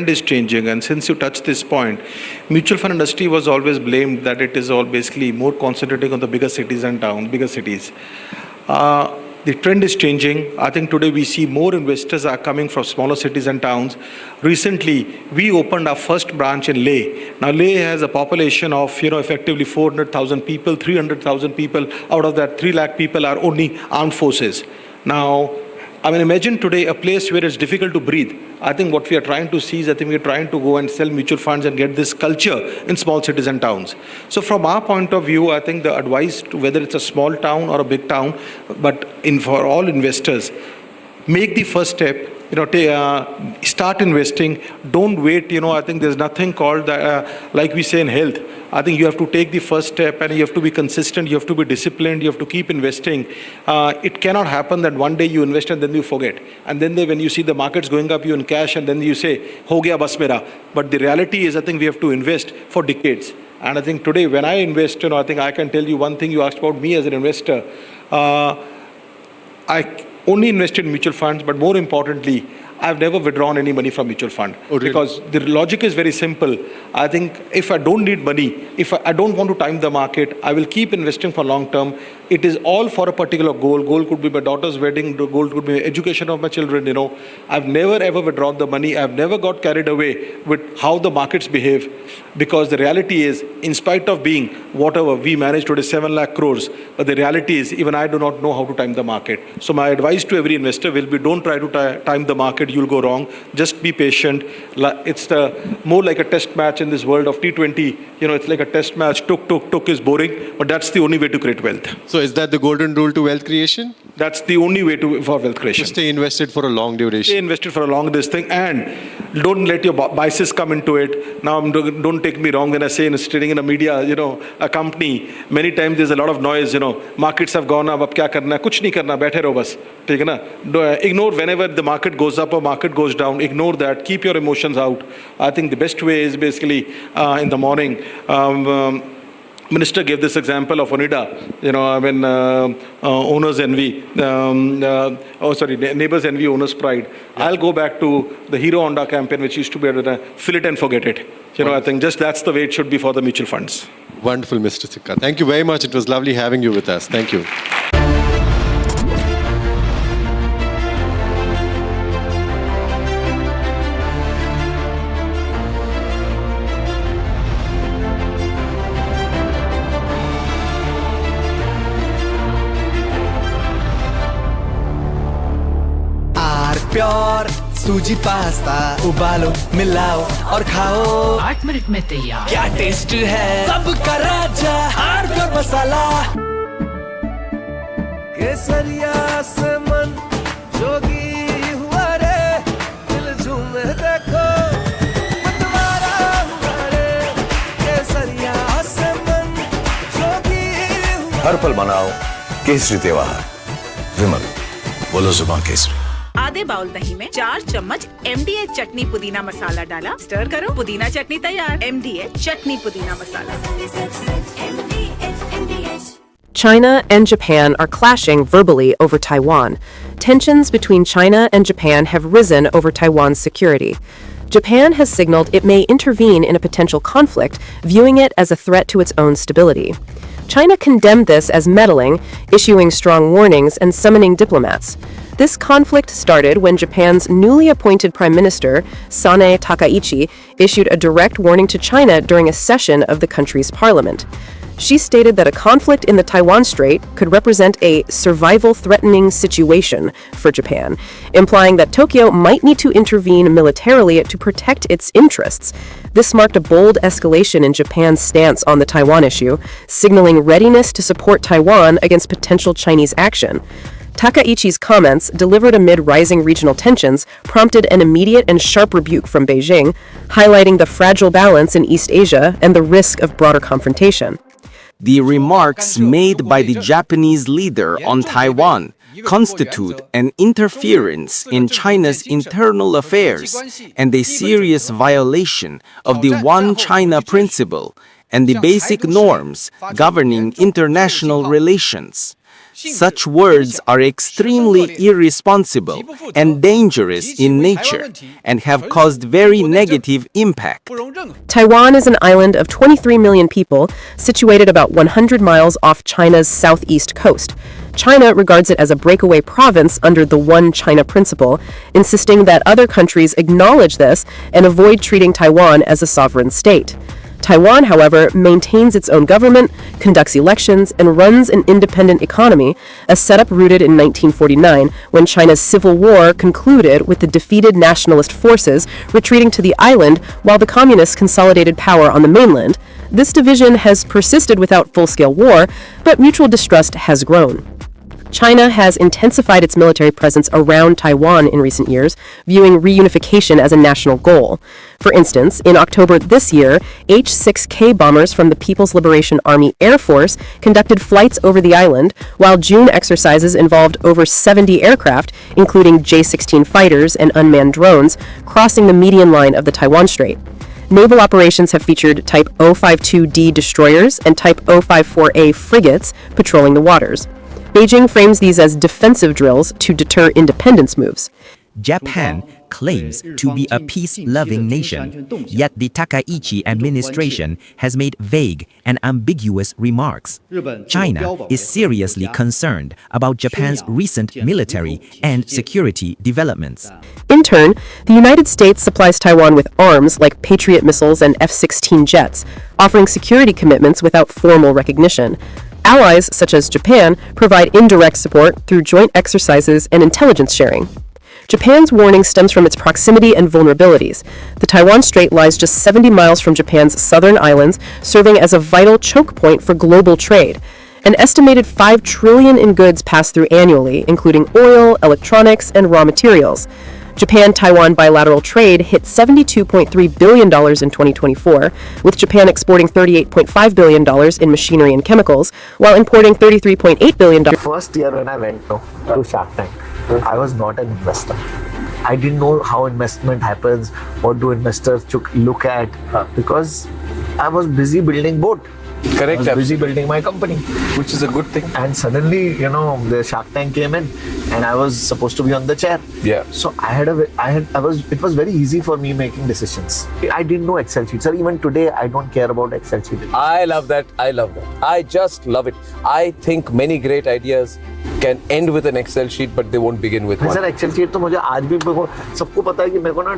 is changing, and since you touched this point, mutual fund industry was always blamed that it is all basically more concentrating on the bigger cities and bigger cities. The trend is changing. I think today we see more investors are coming from smaller cities and towns. Recently, we opened our first branch in Leh. Now, Leh has a population of, effectively 400,000 people, 300,000 people. Out of that, 3 lakh people are only armed forces. Now, imagine today a place where it's difficult to breathe. I think what we are trying to see is, we are trying to go and sell mutual funds and get this culture in small cities and towns. So from our point of view, I think the advice, whether it's a small town or a big town, but for all investors, make the first step. Start investing. Don't wait. I think there's nothing called like we say in health. I think you have to take the first step, and you have to be consistent. You have to be disciplined. You have to keep investing. It cannot happen that one day you invest and then you forget. And then when you see the markets going up, you in cash, and then you say, "Ho gaya bas mera." But the reality is, I think we have to invest for decades. And I think today, when I invest, I think I can tell you one thing. You asked about me as an investor. I only invested in mutual funds, but more importantly, I've never withdrawn any money from mutual fund. Oh, really? Because the logic is very simple. I think if I don't need money, if I don't want to time the market, I will keep investing for long term. It is all for a particular goal. Goal could be my daughter's wedding. The goal could be education of my children. I've never ever withdrawn the money. I've never got carried away with how the markets behave, because the reality is, in spite of being whatever we managed today, 7 lakh crores, but the reality is, even I do not know how to time the market. So my advice to every investor will be, don't try to time the market. You'll go wrong. Just be patient. It's more like a test match in this world of T20. It's like a test match. Tuk is boring, but that's the only way to create wealth. So is that the golden rule to wealth creation? That's the only way for wealth creation. To stay invested for a long duration. Stay invested for a long thing, and don't let your biases come into it. Now, don't take me wrong when I say trading in a media, a company, many times there's a lot of noise, markets have gone up, ab kya karna hai? Kuch nahi karna, baithe raho bas. Theek hai na? Ignore whenever the market goes up or market goes down. Ignore that. Keep your emotions out. I think the best way is basically in the morning. Minister gave this example of Onida, owner's envy, neighbor's envy, owner's pride. Yeah. I'll go back to the Hero Honda campaign, which used to be fill it and forget it. I think just that's the way it should be for the mutual funds. Wonderful, Mr. Sikka. Thank you very much. It was lovely having you with us. Thank you. Pure सूजी pasta उबालो मिलाओ और खाओ 8 minute में तैयार। क्या taste है सबका राजा हार्डकोर मसाला केसरिया से मन जोगी हुआ रे दिल झूमे देखो मतवारा हुआ रे केसरिया से मन जोगी हुआ। हर पल मनाओ केसरी त्योहार। विमल बोलो जुबान केसरी। आधे बाउल दही में 4 चम्मच MDH चटनी पुदीना मसाला डाला, स्टर करो, पुदीना चटनी तैयार। MDH चटनी पुदीना मसाला। China and Japan are clashing verbally over Taiwan. Tensions between China and Japan have risen over Taiwan's security. Japan has signaled it may intervene in a potential conflict, viewing it as a threat to its own stability. China condemned this as meddling, issuing strong warnings and summoning diplomats. This conflict started when Japan's newly appointed Prime Minister, Sanae Takaichi, issued a direct warning to China during a session of the country's parliament. She stated that a conflict in the Taiwan Strait could represent a survival-threatening situation for Japan, implying that Tokyo might need to intervene militarily to protect its interests. This marked a bold escalation in Japan's stance on the Taiwan issue, signaling readiness to support Taiwan against potential Chinese action. Takaichi's comments, delivered amid rising regional tensions, prompted an immediate and sharp rebuke from Beijing, highlighting the fragile balance in East Asia and the risk of broader confrontation. The remarks made by the Japanese leader on Taiwan constitute an interference in China's internal affairs and a serious violation of the One China principle and the basic norms governing international relations. Such words are extremely irresponsible and dangerous in nature and have caused very negative impact. Taiwan is an island of 23 million people, situated about 100 miles off China's southeast coast. China regards it as a breakaway province under the One China principle, insisting that other countries acknowledge this and avoid treating Taiwan as a sovereign state. Taiwan, however, maintains its own government, conducts elections, and runs an independent economy, a setup rooted in 1949 when China's civil war concluded with the defeated nationalist forces retreating to the island while the communists consolidated power on the mainland. This division has persisted without full-scale war, but mutual distrust has grown. China has intensified its military presence around Taiwan in recent years, viewing reunification as a national goal. For instance, in October this year, H-6K bombers from the People's Liberation Army Air Force conducted flights over the island, while June exercises involved over 70 aircraft, including J-16 fighters and unmanned drones, crossing the median line of the Taiwan Strait. Naval operations have featured Type 052D destroyers and Type 054A frigates patrolling the waters. Beijing frames these as defensive drills to deter independence moves. Japan claims to be a peace-loving nation, yet the Takaichi administration has made vague and ambiguous remarks. China is seriously concerned about Japan's recent military and security developments. In turn, the United States supplies Taiwan with arms like Patriot missiles and F-16 jets, offering security commitments without formal recognition. Allies, such as Japan, provide indirect support through joint exercises and intelligence sharing. Japan's warning stems from its proximity and vulnerabilities. The Taiwan Strait lies just 70 miles from Japan's southern islands, serving as a vital choke point for global trade. An estimated $5 trillion in goods pass through annually, including oil, electronics, and raw materials. Japan-Taiwan bilateral trade hit $72.3 billion in 2024, with Japan exporting $38.5 billion in machinery and chemicals, while importing $33.8 billion. First year when I went to Shark Tank, I was not an investor. I didn't know how investment happens, what do investors look at, because I was busy building boat. Correct. I was busy building my company. Which is a good thing. And suddenly, the Shark Tank came in and I was supposed to be on the chair. Yeah. So it was very easy for me making decisions. I didn't know Excel sheets. Sir, even today, I don't care about Excel sheets. I love that. I just love it. I think many great ideas can end with an Excel sheet, but they won't begin with one. Sir, Excel sheet तो मुझे आज भी सबको पता है कि मेरे को ना,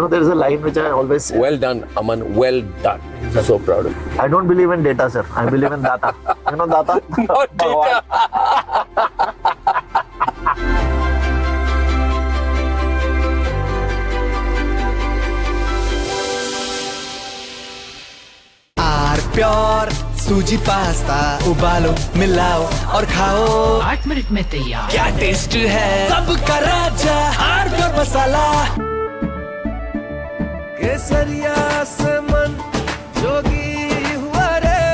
there is a line which I always say. Well done, Aman. Well done. So proud of you. I don't believe in data, sir. I believe in data. You know data? Not data. Pure सूजी pasta उबालो मिलाओ और खाओ 8 minute में तैयार। क्या taste है सबका राजा आर प्योर मसाला केसरिया से मन जोगी हुआ रे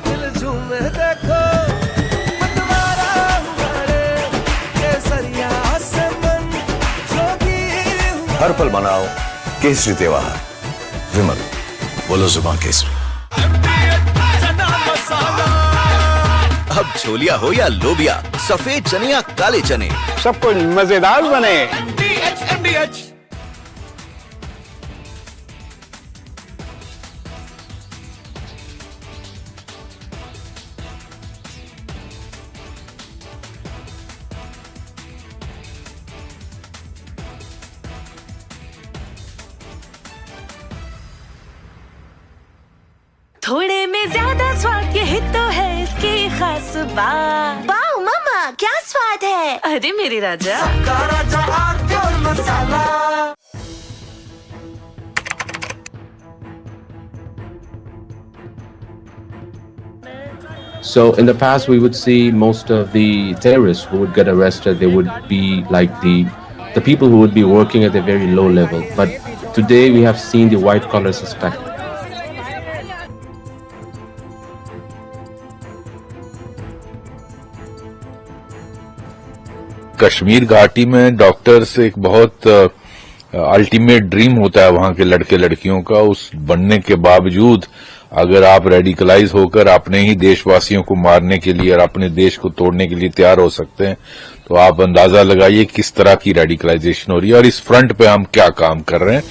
दिल झूमे देखो मतवारा हुआ रे केसरिया से मन जोगी हुआ। हर पल मनाओ केसरी त्योहार। विमल, बोलो जुबान केसरी। अब छोलिया हो या लोबिया, सफेद चने या काले चने, सब कुछ मजेदार बने। थोड़े में ज्यादा स्वाद यही तो है इसकी खास बात। वाओ मामा, क्या स्वाद है। अरे मेरे राजा, सबका राजा are pure masala. So in the past, we would see most of the terrorists who would get arrested, they would be like the people who would be working at a very low level. But today we have seen the white collar suspect. Kashmir घाटी में doctors एक बहुत ultimate dream होता है वहां के लड़के लड़कियों का, उस बनने के बावजूद अगर आप रेडिकलाइज होकर अपने ही देशवासियों को मारने के लिए और अपने देश को तोड़ने के लिए तैयार हो सकते हैं, तो आप अंदाजा लगाइए किस तरह की रेडिकलाइजेशन हो रही है और इस फ्रंट पे हम क्या काम कर रहे हैं.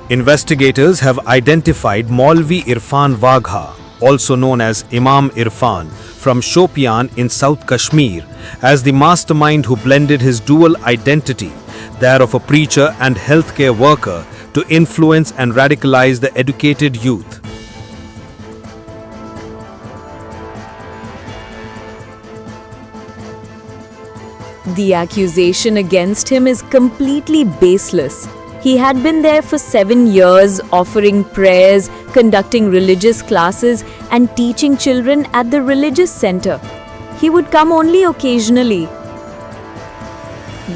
Investigators have identified Maulvi Irfan Wagha, also known as Imam Irfan, from Shopian in South Kashmir, as the mastermind who blended his dual identity, that of a preacher and healthcare worker, to influence and radicalize the educated youth. The accusation against him is completely baseless. He had been there for 7 years, offering prayers, conducting religious classes, and teaching children at the religious center. He would come only occasionally.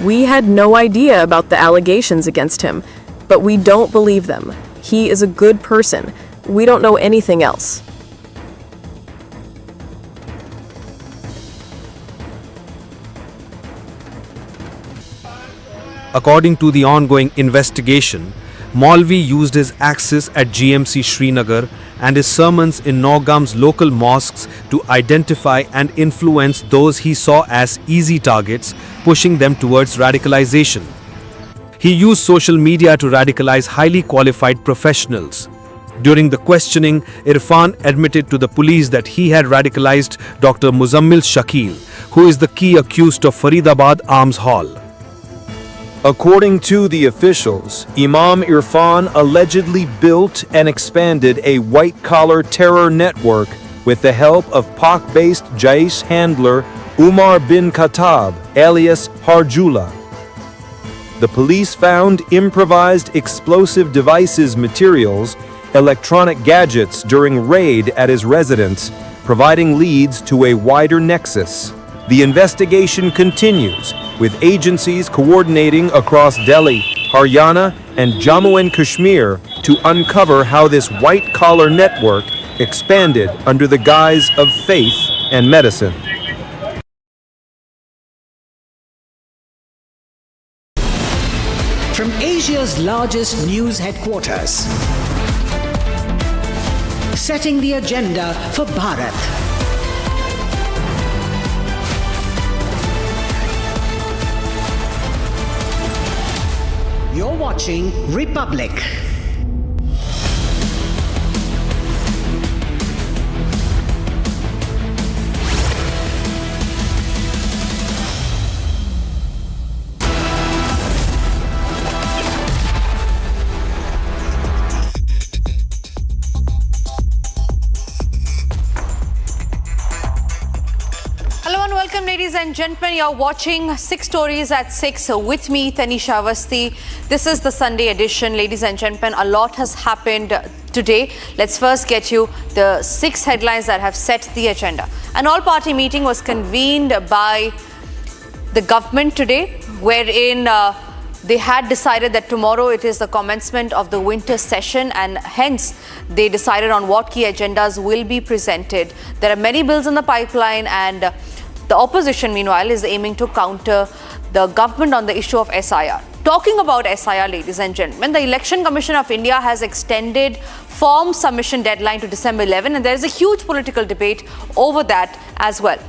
We had no idea about the allegations against him, but we don't believe them. He is a good person. We don't know anything else. According to the ongoing investigation, Maulvi used his access at GMC Srinagar and his sermons in Naugam's local mosques to identify and influence those he saw as easy targets, pushing them towards radicalization. He used social media to radicalize highly qualified professionals. During the questioning, Irfan admitted to the police that he had radicalized Dr. Muzammil Shakil, who is the key accused of Faridabad Arms Hall. According to the officials, Imam Irfan allegedly built and expanded a white-collar terror network with the help of Pak-based Jaish handler Umar bin Khattab, alias Harjula. The police found improvised explosive devices materials, electronic gadgets during raid at his residence, providing leads to a wider nexus. The investigation continues, with agencies coordinating across Delhi, Haryana, and Jammu and Kashmir to uncover how this white-collar network expanded under the guise of faith and medicine. From Asia's largest news headquarters, setting the agenda for Bharat. You're watching Republic. Hello and welcome, ladies and gentlemen. You're watching 6 Stories at 6 with me, Tanisha Avasthi. This is the Sunday edition. Ladies and gentlemen, a lot has happened today. Let's first get you the 6 headlines that have set the agenda. An all-party meeting was convened by the government today, wherein they had decided that tomorrow it is the commencement of the winter session, and hence they decided on what key agendas will be presented. There are many bills in the pipeline, and the opposition, meanwhile, is aiming to counter the government on the issue of S.I.R. Talking about S.I.R, ladies and gentlemen, the Election Commission of India has extended form submission deadline to December 11, and there is a huge political debate over that as well.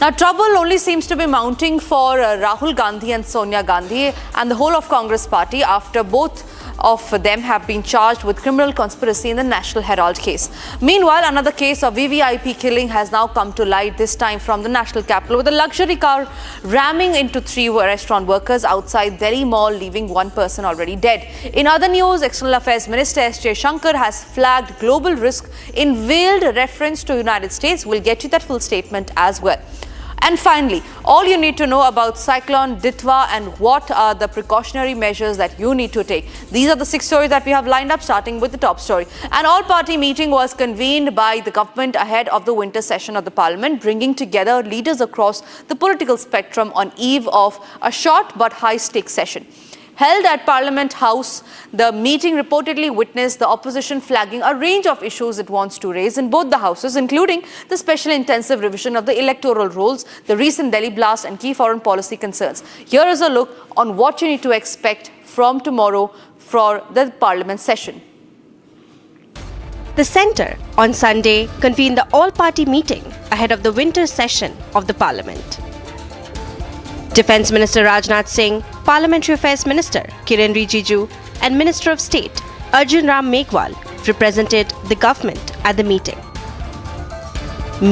Now, trouble only seems to be mounting for Rahul Gandhi and Sonia Gandhi and the whole of Congress party after both of them have been charged with criminal conspiracy in the National Herald case. Meanwhile, another case of VVIP killing has now come to light, this time from the national capital, with a luxury car ramming into 3 restaurant workers outside Delhi Mall, leaving 1 person already dead. In other news, External Affairs Minister S.J. Shankar has flagged global risk in veiled reference to United States. We'll get you that full statement as well. And finally, all you need to know about Cyclone Ditwa and what are the precautionary measures that you need to take. These are the 6 stories that we have lined up, starting with the top story. An all-party meeting was convened by the government ahead of the winter session of the parliament, bringing together leaders across the political spectrum on eve of a short but high-stakes session. held at Parliament House. The meeting reportedly witnessed the opposition flagging a range of issues it wants to raise in both the houses, including the special intensive revision of the electoral rules, the recent Delhi blast and key foreign policy concerns. Here is a look on what you need to expect from tomorrow for the Parliament session. The Centre on Sunday convened the all-party meeting ahead of the winter session of the Parliament. Defence Minister Rajnath Singh, Parliamentary Affairs Minister Kiren Rijiju and Minister of State Arjun Ram Meghwal represented the government at the meeting.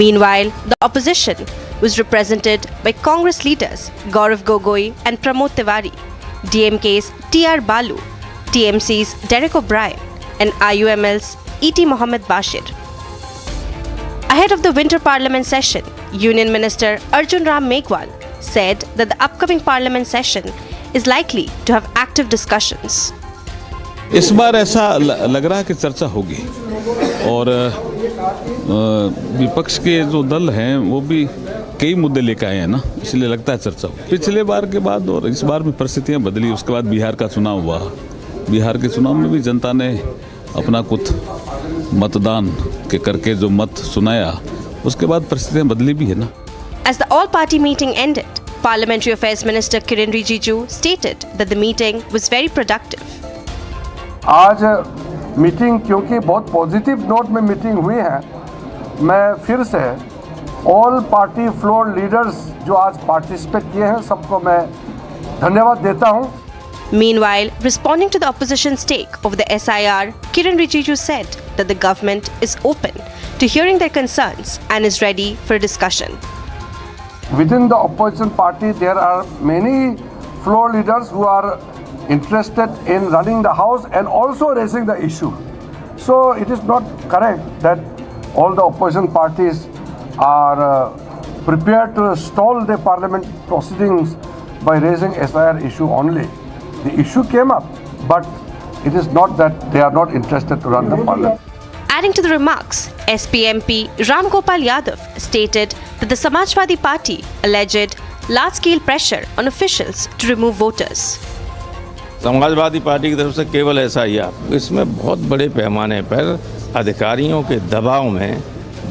Meanwhile, the opposition was represented by Congress leaders Gaurav Gogoi and Pramod Tiwari, DMK's T.R. Balu, TMC's Derek O'Brien and IUML's E.T. Mohammed Bashir. Ahead of the winter parliament session, Union Minister Arjun Ram Meghwal said that the upcoming parliament session is likely to have active discussions. इस बार ऐसा लग रहा है कि चर्चा होगी और विपक्ष के जो दल हैं वो भी कई मुद्दे लेकर आए हैं ना, इसलिए लगता है चर्चा होगी। पिछले बार के बाद और इस बार में परिस्थितियां बदली, उसके बाद बिहार का चुनाव हुआ। बिहार के चुनाव में भी जनता ने अपना कुछ मतदान के करके जो मत सुनाया, उसके बाद परिस्थितियां बदली भी है ना। As the all-party meeting ended, Parliamentary Affairs Minister Kiren Rijiju stated that the meeting was very productive. आज मीटिंग क्योंकि बहुत पॉजिटिव नोट में मीटिंग हुई है, मैं फिर से ऑल पार्टी फ्लोर लीडर्स जो आज पार्टिसिपेट किए हैं सबको मैं धन्यवाद देता हूं। Meanwhile, responding to the opposition's take over the S.I.R, Kiren Rijiju said that the government is open to hearing their concerns and is ready for discussion. Within the opposition party, there are many floor leaders who are interested in running the house and also raising the issue. So it is not correct that all the opposition parties are prepared to stall the parliament proceedings by raising S.I.R issue only. The issue came up, but it is not that they are not interested to run the parliament. Adding to the remarks, SPMP Ram Gopal Yadav stated that the Samajwadi Party alleged large-scale pressure on officials to remove voters. Samajwadi party की तरफ से केवल S.I.R, इसमें बहुत बड़े पैमाने पर अधिकारियों के दबाव में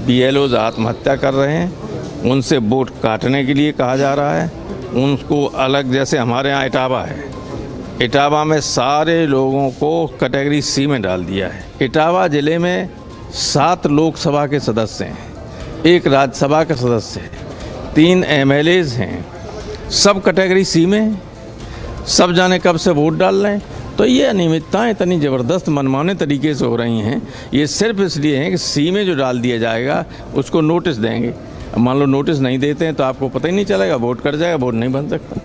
BLOs आत्महत्या कर रहे हैं, उनसे वोट काटने के लिए कहा जा रहा है, उनको अलग, जैसे हमारे यहाँ इटावा है, इटावा में सारे लोगों को कैटेगरी C में डाल दिया है। इटावा ज़िले में 7 लोकसभा के सदस्य हैं, 1 राज्यसभा का सदस्य है, 3 MLAs हैं, सब कैटेगरी C में, सब जाने कब से वोट डाल रहे हैं। तो ये अनियमितताएं इतनी ज़बरदस्त मनमाने तरीके से हो रही हैं, ये सिर्फ इसलिए हैं कि C में जो डाल दिया जाएगा उसको नोटिस देंगे। मान लो नोटिस नहीं देते हैं तो आपको पता ही नहीं चलेगा, वोट कर जाएगा, वोट नहीं बन सकता।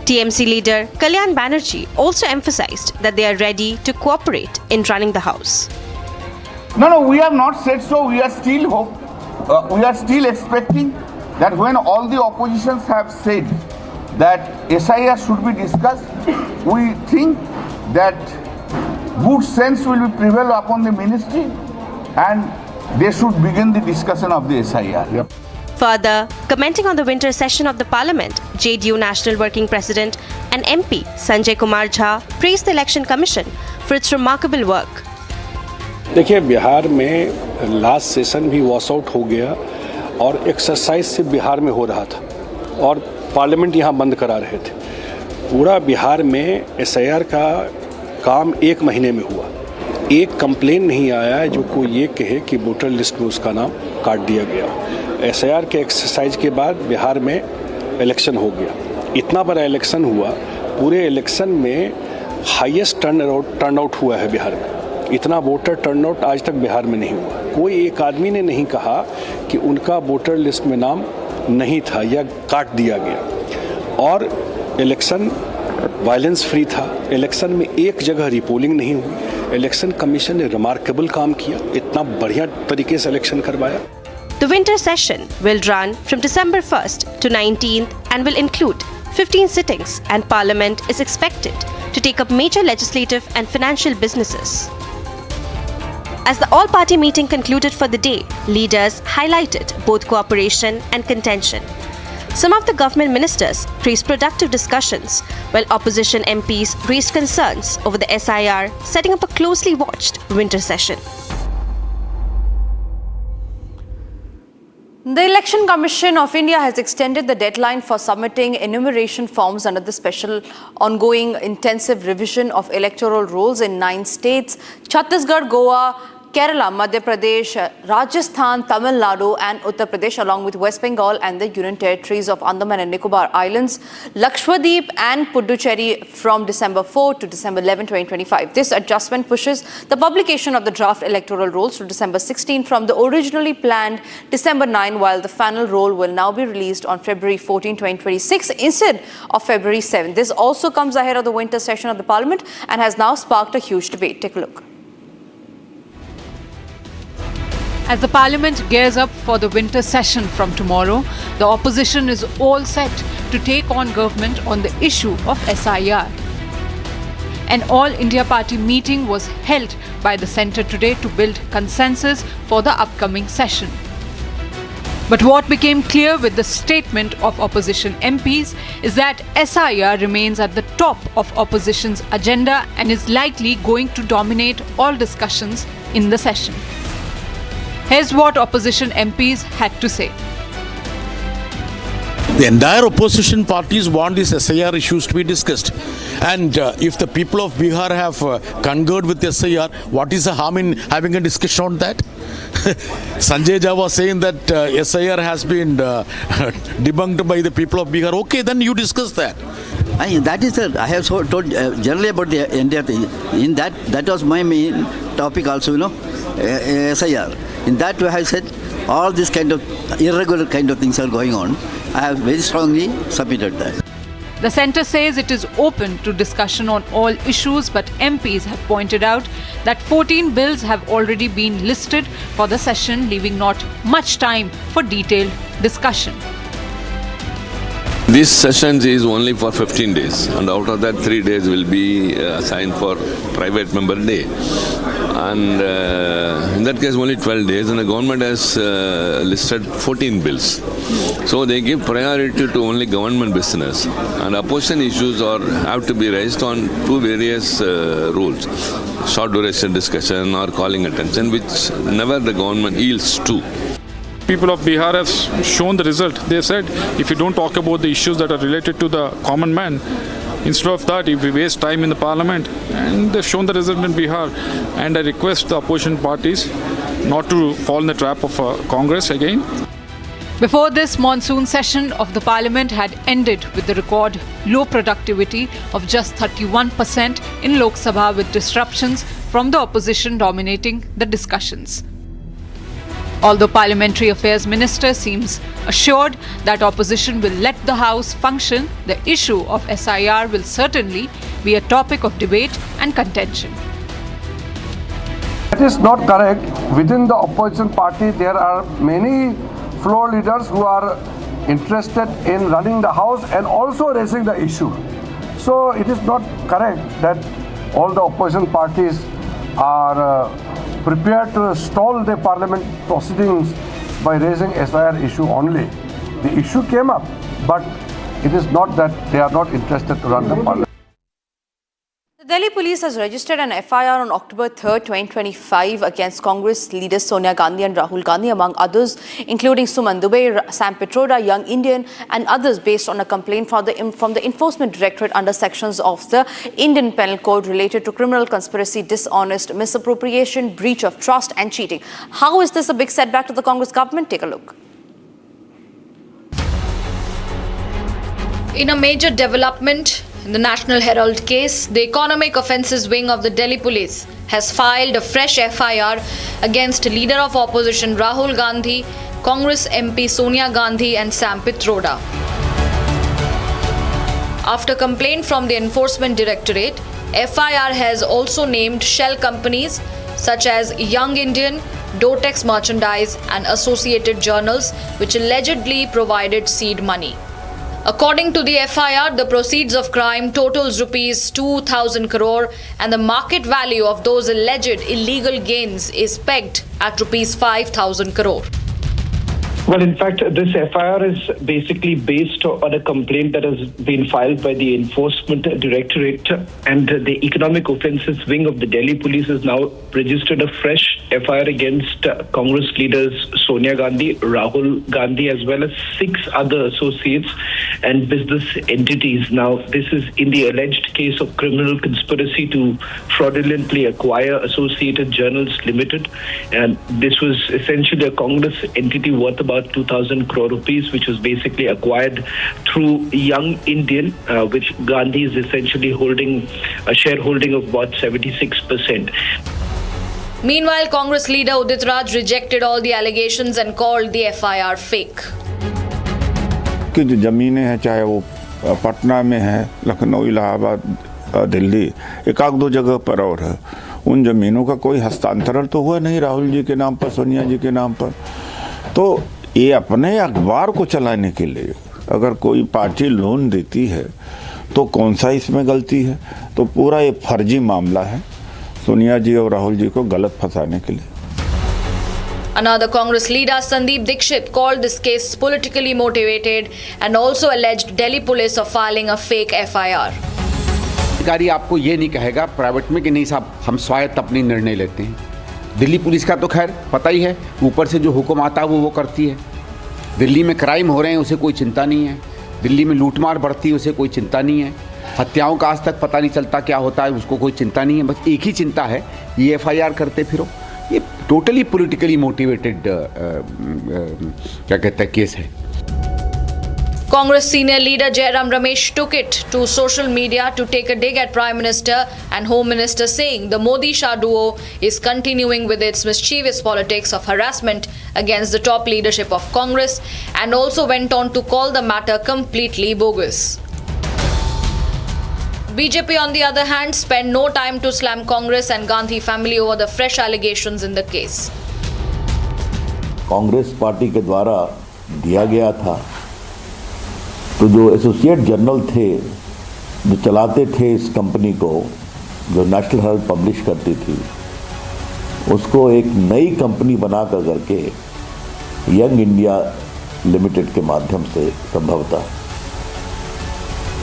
TMC leader Kalyan Banerjee also emphasized that they are ready to cooperate in running the house. No, we have not said so. We are still we are still expecting that when all the oppositions have said that S.I.R should be discussed, we think that good sense will be prevail upon the ministry and they should begin the discussion of the S.I.R. Yep. Further, commenting on the winter session of the Parliament, JDU National Working President and MP Sanjay Kumar Jha praised the Election Commission for its remarkable work. देखिए, बिहार में last session भी wash out हो गया और exercise से बिहार में हो रहा था और पार्लियामेंट यहाँ बंद करा रहे थे। पूरा बिहार में S.I.R का काम 1 महीने में हुआ। एक कंप्लेन नहीं आया है जो कोई ये कहे कि वोटर लिस्ट में उसका नाम काट दिया गया। S.I.R के एक्सरसाइज के बाद बिहार में इलेक्शन हो गया। इतना बड़ा इलेक्शन हुआ, पूरे इलेक्शन में हाईएस्ट टर्नआउट हुआ है बिहार में। इतना वोटर टर्नआउट आज तक बिहार में नहीं हुआ। कोई एक आदमी ने नहीं कहा कि उनका वोटर लिस्ट में नाम नहीं था या काट दिया गया। और इलेक्शन वायलेंस फ्री था। इलेक्शन में एक जगह रिपोलिंग नहीं हुई। इलेक्शन कमीशन ने रिमार्केबल काम किया, इतना बढ़िया तरीके से इलेक्शन करवाया। The winter session will run from December 1st to 19th and will include 15 sittings, and Parliament is expected to take up major legislative and financial businesses. As the all-party meeting concluded for the day, leaders highlighted both cooperation and contention. Some of the government ministers praised productive discussions, while opposition MPs raised concerns over the S.I.R. setting up a closely watched winter session. The Election Commission of India has extended the deadline for submitting enumeration forms under the special ongoing intensive revision of electoral rules in 9 states: Chhattisgarh, Goa, Kerala, Madhya Pradesh, Rajasthan, Tamil Nadu and Uttar Pradesh, along with West Bengal and the Union Territories of Andaman and Nicobar Islands, Lakshadweep and Puducherry from December 4 to December 11, 2025. This adjustment pushes the publication of the draft electoral rules to December 16 from the originally planned December 9, while the final rule will now be released on February 14, 2026 instead of February 7. This also comes ahead of the winter session of the Parliament and has now sparked a huge debate. Take a look. As the Parliament gears up for the winter session from tomorrow, the opposition is all set to take on government on the issue of S.I.R. An all-India party meeting was held by the centre today to build consensus for the upcoming session. But what became clear with the statement of opposition MPs is that S.I.R. remains at the top of opposition's agenda and is likely going to dominate all discussions in the session. Here's what opposition MPs had to say. The entire opposition parties want these S.I.R. issues to be discussed. And if the people of Bihar have concurred with S.I.R., what is the harm in having a discussion on that? Sanjay Jha was saying that S.I.R. has been debunked by the people of Bihar. Okay, then you discuss that. That is I have told generally about the India thing. In that was my main topic also, S.I.R. In that way I have said all this kind of irregular kind of things are going on. I have very strongly submitted that. The centre says it is open to discussion on all issues, but MPs have pointed out that 14 bills have already been listed for the session, leaving not much time for detailed discussion. This session is only for 15 days, and out of that 3 days will be assigned for private member day. And in that case only 12 days, and the government has listed 14 bills. So they give priority to only government business, and opposition issues have to be raised on 2 various rules: short duration discussion or calling attention, which never the government yields to. People of Bihar have shown the result. They said if you don't talk about the issues that are related to the common man, instead of that, if we waste time in the parliament, and they've shown the result in Bihar. And I request the opposition parties not to fall in the trap of Congress again. Before this, monsoon session of the Parliament had ended with the record low productivity of just 31% in Lok Sabha, with disruptions from the opposition dominating the discussions. Although Parliamentary Affairs Minister seems assured that opposition will let the House function, the issue of S.I.R. will certainly be a topic of debate and contention. That is not correct. Within the opposition party, there are many floor leaders who are interested in running the House and also raising the issue. So it is not correct that all the opposition parties are prepared to stall the parliament proceedings by raising S.I.R. issue only. The issue came up, but it is not that they are not interested to run the parliament. The Delhi police has registered an FIR on October 3rd, 2025 against Congress leaders Sonia Gandhi and Rahul Gandhi, among others, including Suman Dubey, Sam Pitroda, Young Indian and others, based on a complaint from the Enforcement Directorate under sections of the Indian Penal Code related to criminal conspiracy, dishonest misappropriation, breach of trust and cheating. How is this a big setback to the Congress government? Take a look. In a major development in the National Herald case, the Economic Offences Wing of the Delhi Police has filed a fresh FIR against Leader of Opposition Rahul Gandhi, Congress MP Sonia Gandhi and Sam Pitroda. After complaint from the Enforcement Directorate, FIR has also named shell companies such as Young Indian, Dotex Merchandise and Associated Journals, which allegedly provided seed money. According to the FIR, the proceeds of crime totals rupees 2,000 crore and the market value of those alleged illegal gains is pegged at rupees 5,000 crore. Well, in fact, this FIR is basically based on a complaint that has been filed by the Enforcement Directorate, and the Economic Offences Wing of the Delhi Police has now registered a fresh FIR against Congress leaders Sonia Gandhi, Rahul Gandhi, as well as 6 other associates and business entities. Now, this is in the alleged case of criminal conspiracy to fraudulently acquire Associated Journals Limited, and this was essentially a Congress entity worth about 2,000 crore rupees, which was basically acquired through Young Indian, which Gandhi is essentially holding a shareholding of about 76%. Meanwhile, Congress leader Udit Raj rejected all the allegations and called the FIR fake. कि जो ज़मीनें हैं, चाहे वो पटना में है, लखनऊ, इलाहाबाद, दिल्ली, एक आध दो जगह पर और है, उन ज़मीनों का कोई हस्तांतरण तो हुआ नहीं राहुल जी के नाम पर, सोनिया जी के नाम पर। तो ये अपने अखबार को चलाने के लिए अगर कोई पार्टी लोन देती है तो कौन सा इसमें गलती है? तो पूरा ये फर्जी मामला है सोनिया जी और राहुल जी को गलत फंसाने के लिए। Another Congress leader, Sandeep Dixit, called this case politically motivated and also alleged Delhi police of filing a fake FIR. अधिकारी आपको ये नहीं कहेगा प्राइवेट में कि नहीं साहब हम स्वायत्त अपनी निर्णय लेते हैं। दिल्ली पुलिस का तो खैर पता ही है, ऊपर से जो हुक्म आता है वो करती है। दिल्ली में क्राइम हो रहे हैं उसे कोई चिंता नहीं है, दिल्ली में लूटमार बढ़ती है उसे कोई चिंता नहीं है, हत्याओं का आज तक पता नहीं चलता क्या होता है उसको कोई चिंता नहीं है। बस एक ही चिंता है, ये FIR करते फिरो। ये टोटली पॉलिटिकली मोटिवेटेड क्या कहते हैं केस है। Congress senior leader Jairam Ramesh took it to social media to take a dig at Prime Minister and Home Minister, saying the Modi-Shah duo is continuing with its mischievous politics of harassment against the top leadership of Congress, and also went on to call the matter completely bogus. BJP, on the other hand, spent no time to slam Congress and Gandhi family over the fresh allegations in the case. Congress party के द्वारा दिया गया था, तो जो associate journal थे जो चलाते थे इस कंपनी को, जो नेशनल हेराल्ड पब्लिश करती थी, उसको एक नई कंपनी बना कर करके यंग इंडिया लिमिटेड के माध्यम से संभवतः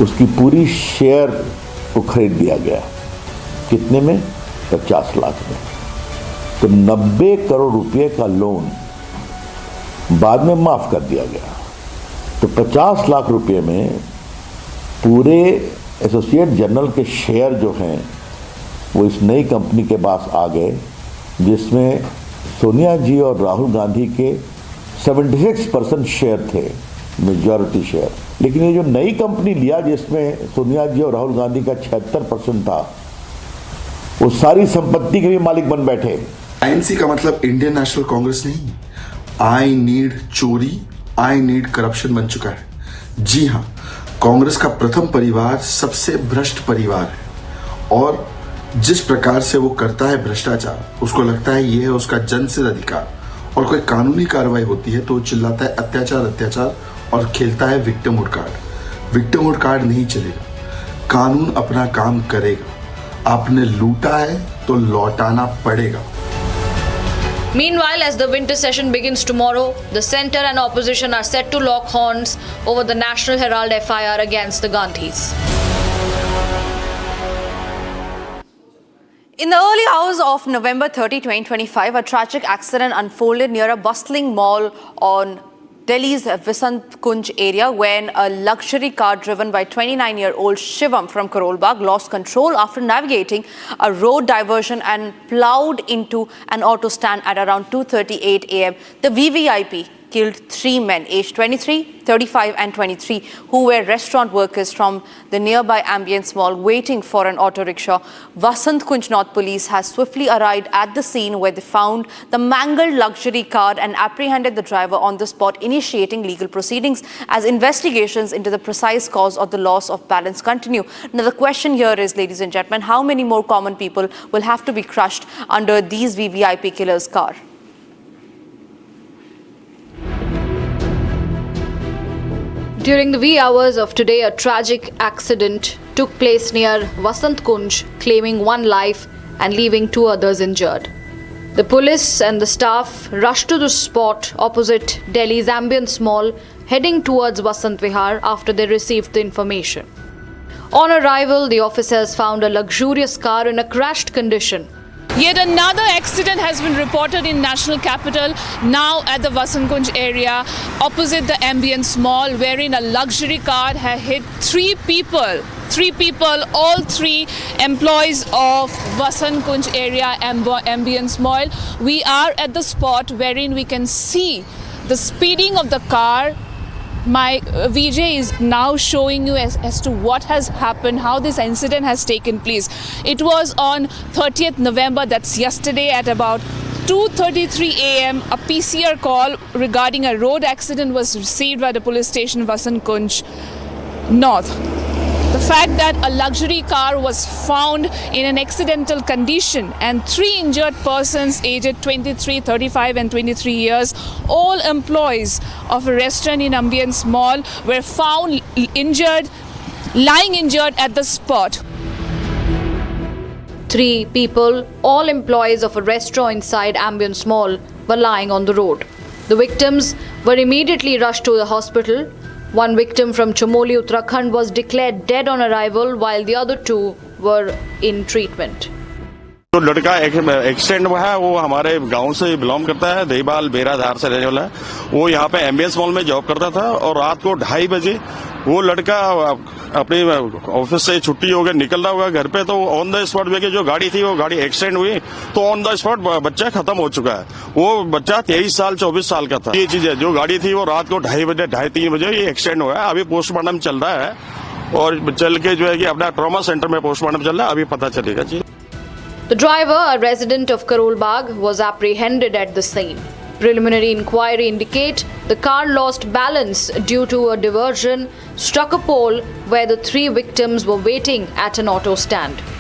उसकी पूरी शेयर को खरीद दिया गया। कितने में? 50 लाख में। तो 90 करोड़ रुपए का लोन बाद में माफ कर दिया गया। तो 50 लाख रुपए में पूरे एसोसिएट जर्नल के शेयर जो हैं वो इस नई कंपनी के पास आ गए, जिसमें सोनिया जी और राहुल गांधी के 76% शेयर थे, मेजॉरिटी शेयर। लेकिन ये जो नई कंपनी लिया जिसमें सोनिया जी और राहुल गांधी का 76% था, वो सारी संपत्ति के भी मालिक बन बैठे। INC का मतलब इंडियन नेशनल कांग्रेस नहीं, आई नीड चोरी, आई नीड करप्शन बन चुका है। जी हाँ, कांग्रेस का प्रथम परिवार सबसे भ्रष्ट परिवार है और जिस प्रकार से वो करता है भ्रष्टाचार, उसको लगता है ये है उसका जनसिद्ध अधिकार, और कोई कानूनी कार्रवाई होती है तो चिल्लाता है अत्याचार अत्याचार और खेलता है विक्टिमहुड कार्ड। विक्टिमहुड कार्ड नहीं चलेगा, कानून अपना काम करेगा। आपने लूटा है तो लौटाना पड़ेगा। Meanwhile, as the winter session begins tomorrow, the centre and opposition are set to lock horns over the National Herald FIR against the Gandhis. In the early hours of November 30, 2025, a tragic accident unfolded near a bustling mall on Delhi's Vasant Kunj area when a luxury car driven by 29-year-old Shivam from Karol Bagh lost control after navigating a road diversion and ploughed into an auto stand at around 2:38 a.m. The VVIP killed 3 men aged 23, 35 and 23 who were restaurant workers from the nearby Ambience Mall waiting for an auto rickshaw. Vasant Kunj North Police has swiftly arrived at the scene where they found the mangled luxury car and apprehended the driver on the spot, initiating legal proceedings as investigations into the precise cause of the loss of balance continue. Now the question here is, ladies and gentlemen, how many more common people will have to be crushed under these VVIP killers' car? During the wee hours of today, a tragic accident took place near Vasant Kunj, claiming 1 life and leaving 2 others injured. The police and the staff rushed to the spot opposite Delhi's Ambience Mall, heading towards Vasant Vihar after they received the information. On arrival, the officers found a luxurious car in a crashed condition. Yet another accident has been reported in National Capital, now at the Vasant Kunj area, opposite the Ambience Mall, wherein a luxury car had hit three people, all three employees of Vasant Kunj area Ambience Mall. We are at the spot wherein we can see the speeding of the car. My VJ is now showing you as to what has happened, how this incident has taken place. It was on 30th November, that's yesterday, at about 2:33 a.m. A PCR call regarding a road accident was received by the police station Vasant Kunj North. The fact that a luxury car was found in an accidental condition and three injured persons aged 23, 35 and 23 years, all employees of a restaurant in Ambience Mall, were found lying injured at the spot. Three people, all employees of a restaurant inside Ambience Mall, were lying on the road. The victims were immediately rushed to the hospital. One victim from Chamoli, Uttarakhand was declared dead on arrival, while the other two were in treatment. जो लड़का accident हुआ है वो हमारे गांव से belong करता है, देहबाल बेराधार से रहने वाला है। वो यहाँ पे एम्बियंस मॉल में जॉब करता था और रात को 2:30 बजे वो लड़का अपने ऑफिस से छुट्टी हो गया, निकल रहा होगा घर पे, तो ऑन द स्पॉट में जो गाड़ी थी वो गाड़ी एक्सीडेंट हुई, तो ऑन द स्पॉट बच्चा खत्म हो चुका है। वो बच्चा 23 साल 24 साल का था। ये चीज है, जो गाड़ी थी वो रात को 2:30 बजे 2:30-3 बजे ये एक्सीडेंट हुआ है। अभी पोस्टमार्टम चल रहा है और चल के जो है कि अपना ट्रॉमा सेंटर में पोस्टमार्टम चल रहा है, अभी पता चलेगा जी। The driver, a resident of Karol Bagh, was apprehended at the scene. Preliminary inquiry indicate the car lost balance due to a diversion, struck a pole where the three victims were waiting at an auto stand.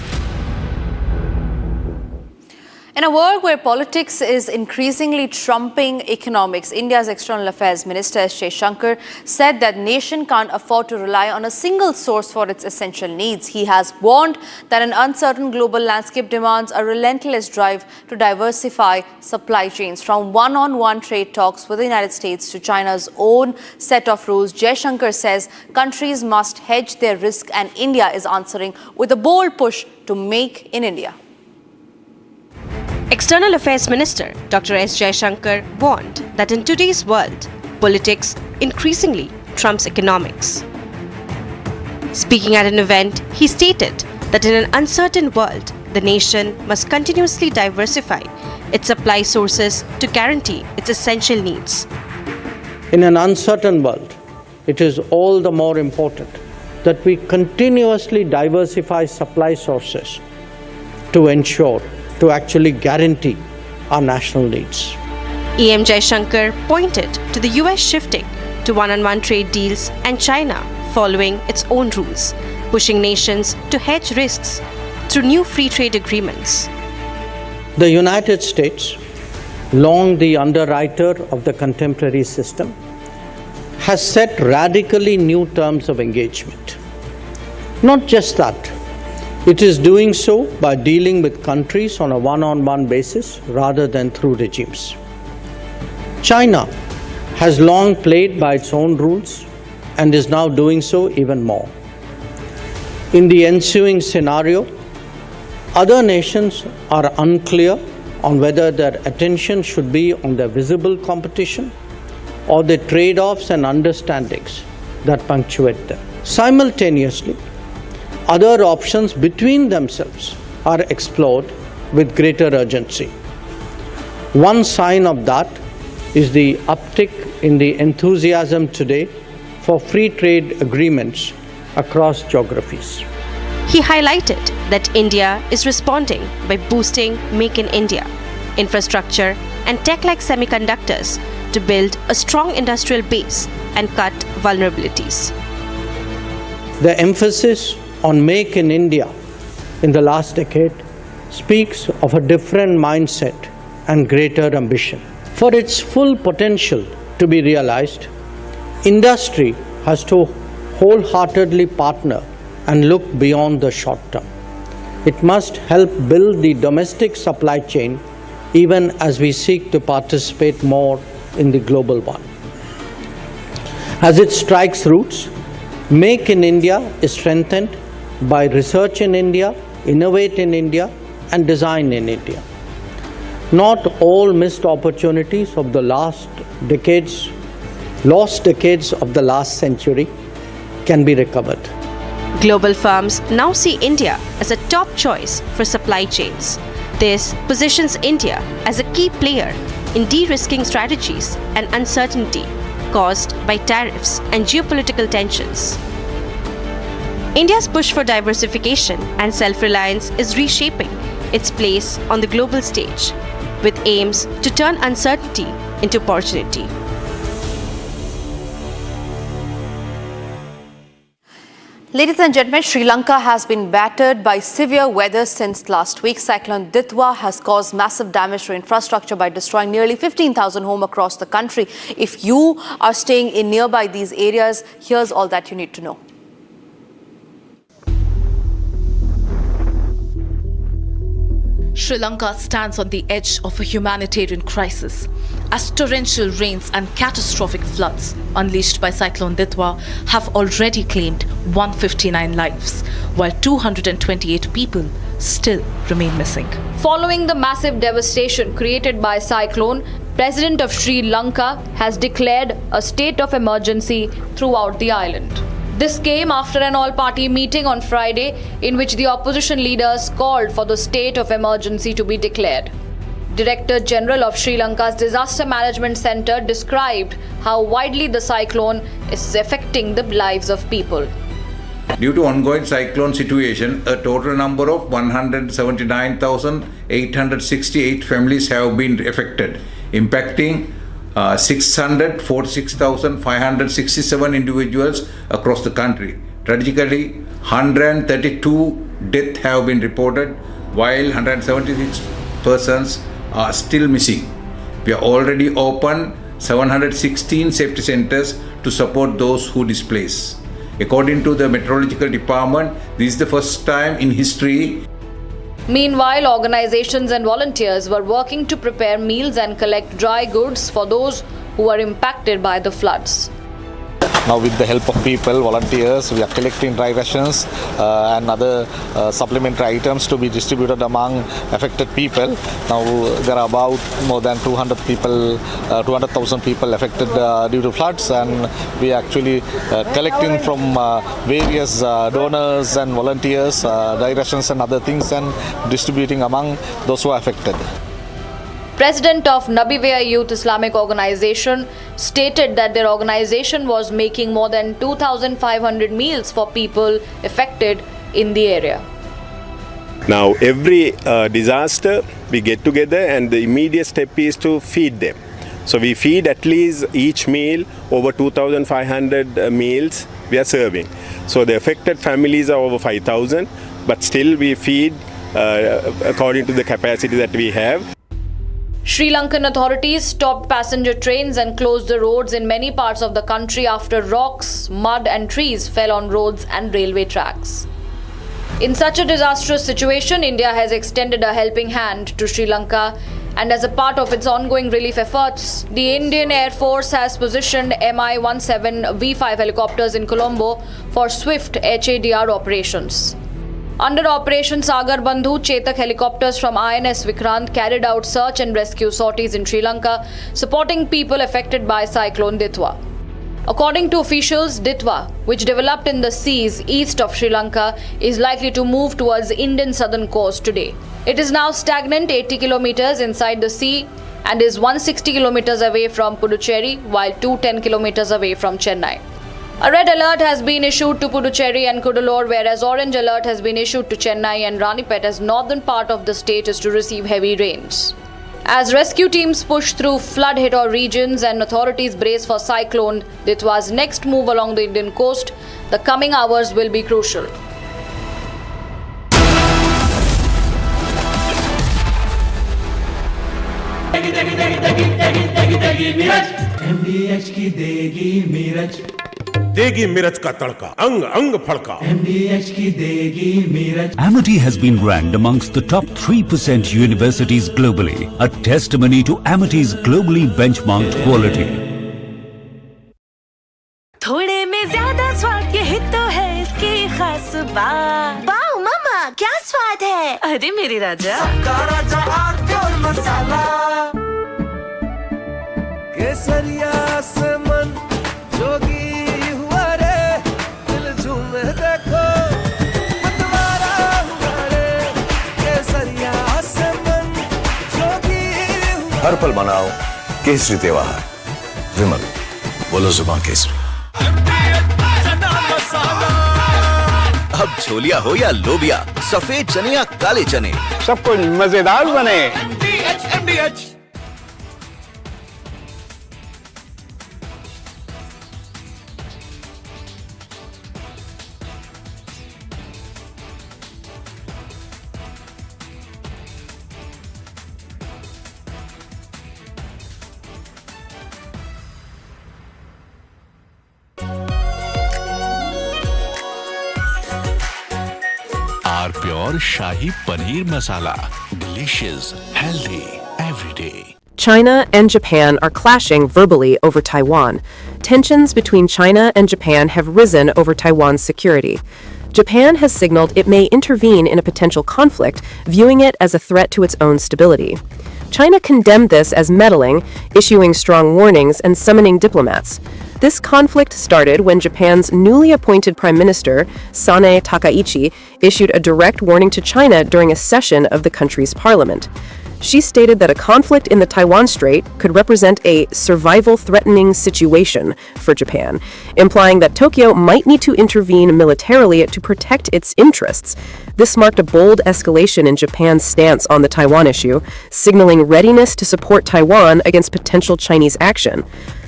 In a world where politics is increasingly trumping economics, India's External Affairs Minister S.I.R. said that nation can't afford to rely on a single source for its essential needs. He has warned that an uncertain global landscape demands a relentless drive to diversify supply chains. From one-on-one trade talks with the United States to China's own set of rules, S.I.R. says countries must hedge their risk, and India is answering with a bold push to make in India. External Affairs Minister Dr. S. Jaishankar warned that in today's world, politics increasingly trumps economics. Speaking at an event, he stated that in an uncertain world, the nation must continuously diversify its supply sources to guarantee its essential needs. In an uncertain world, it is all the more important that we continuously diversify supply sources to ensure to actually guarantee our national needs. EM Jaishankar pointed to the US shifting to one-on-one trade deals and China following its own rules, pushing nations to hedge risks through new free trade agreements. The United States, long the underwriter of the contemporary system, has set radically new terms of engagement. Not just that, it is doing so by dealing with countries on a one-on-one basis rather than through regimes. China has long played by its own rules and is now doing so even more. In the ensuing scenario, other nations are unclear on whether their attention should be on the visible competition or the trade-offs and understandings that punctuate them. Simultaneously, other options between themselves are explored with greater urgency. One sign of that is the uptick in the enthusiasm today for free trade agreements across geographies. He highlighted that India is responding by boosting Make in India, infrastructure and tech like semiconductors to build a strong industrial base and cut vulnerabilities. The emphasis on Make in India in the last decade speaks of a different mindset and greater ambition. For its full potential to be realized, industry has to wholeheartedly partner and look beyond the short term. It must help build the domestic supply chain even as we seek to participate more in the global one. As it strikes roots, Make in India is strengthened by research in India, innovate in India, and design in India. Not all missed opportunities of the lost decades of the last century can be recovered. Global firms now see India as a top choice for supply chains. This positions India as a key player in de-risking strategies and uncertainty caused by tariffs and geopolitical tensions. India's push for diversification and self-reliance is reshaping its place on the global stage, with aims to turn uncertainty into opportunity. Ladies and gentlemen, Sri Lanka has been battered by severe weather since last week. Cyclone Ditwa has caused massive damage to infrastructure by destroying nearly 15,000 homes across the country. If you are staying in nearby these areas, here's all that you need to know. Sri Lanka stands on the edge of a humanitarian crisis as torrential rains and catastrophic floods unleashed by Cyclone Ditwa have already claimed 159 lives, while 228 people still remain missing. Following the massive devastation created by cyclone, President of Sri Lanka has declared a state of emergency throughout the island. This came after an all-party meeting on Friday in which the opposition leaders called for the state of emergency to be declared. Director General of Sri Lanka's Disaster Management Centre described how widely the cyclone is affecting the lives of people. Due to ongoing cyclone situation, a total number of 179,868 families have been affected, impacting 646,567 individuals across the country. Tragically, 132 deaths have been reported, while 176 persons are still missing. We have already opened 716 safety centers to support those who displaced. According to the Meteorological Department, this is the first time in history. Meanwhile, organizations and volunteers were working to prepare meals and collect dry goods for those who were impacted by the floods. Now, with the help of people, volunteers, we are collecting dry rations and other supplementary items to be distributed among affected people. Now, there are about more than 200,000 people affected due to floods, and we are actually collecting from various donors and volunteers dry rations and other things and distributing among those who are affected. President of Nabivaya Youth Islamic Organization stated that their organization was making more than 2,500 meals for people affected in the area. Now, every disaster, we get together and the immediate step is to feed them. So we feed at least each meal over 2,500 meals we are serving. So the affected families are over 5,000, but still we feed according to the capacity that we have. Sri Lankan authorities stopped passenger trains and closed the roads in many parts of the country after rocks, mud and trees fell on roads and railway tracks. In such a disastrous situation, India has extended a helping hand to Sri Lanka, and as a part of its ongoing relief efforts, the Indian Air Force has positioned Mi-17 V5 helicopters in Colombo for swift HADR operations. Under Operation Sagar Bandhu, Chetak helicopters from INS Vikrant carried out search and rescue sorties in Sri Lanka, supporting people affected by Cyclone Ditwa. According to officials, Ditwa, which developed in the seas east of Sri Lanka, is likely to move towards Indian southern coast today. It is now stagnant 80 kilometers inside the sea and is 160 kilometers away from Puducherry, while 210 kilometers away from Chennai. A red alert has been issued to Puducherry and Cuddalore, whereas orange alert has been issued to Chennai and Ranipet, as northern part of the state is to receive heavy rains. As rescue teams push through flood-hit regions and authorities brace for Cyclone Ditwa's next move along the Indian coast, the coming hours will be crucial. MDH की देगी मीरज देगी मिर्च का तड़का, अंग अंग फड़का। MDH की देगी मिर्च। Amity has been ranked amongst the top 3% universities globally, a testimony to Amity's globally benchmarked quality. थोड़े में ज्यादा स्वाद, यही तो है इसकी खास बात। वाओ मम्मा, क्या स्वाद है? अरे मेरे राजा, सबका राजा और मसाला। केसरिया से मन जोगी हुआ रे, दिल झूमे देखो मतवारा हुआ रे। केसरिया से मन जोगी हुआ। हर पल मनाओ केसरी त्योहार। विमल, बोलो जुबान केसरी। अब छोलिया हो या लोबिया, सफेद चने या काले चने, सब कुछ मजेदार बने। MDH। Pure Shahi Paneer Masala. Delicious, healthy, every day. China and Japan are clashing verbally over Taiwan. Tensions between China and Japan have risen over Taiwan's security. Japan has signaled it may intervene in a potential conflict, viewing it as a threat to its own stability. China condemned this as meddling, issuing strong warnings and summoning diplomats. This conflict started when Japan's newly appointed Prime Minister, Sanae Takaichi, issued a direct warning to China during a session of the country's parliament. She stated that a conflict in the Taiwan Strait could represent a survival-threatening situation for Japan, implying that Tokyo might need to intervene militarily to protect its interests. This marked a bold escalation in Japan's stance on the Taiwan issue, signaling readiness to support Taiwan against potential Chinese action.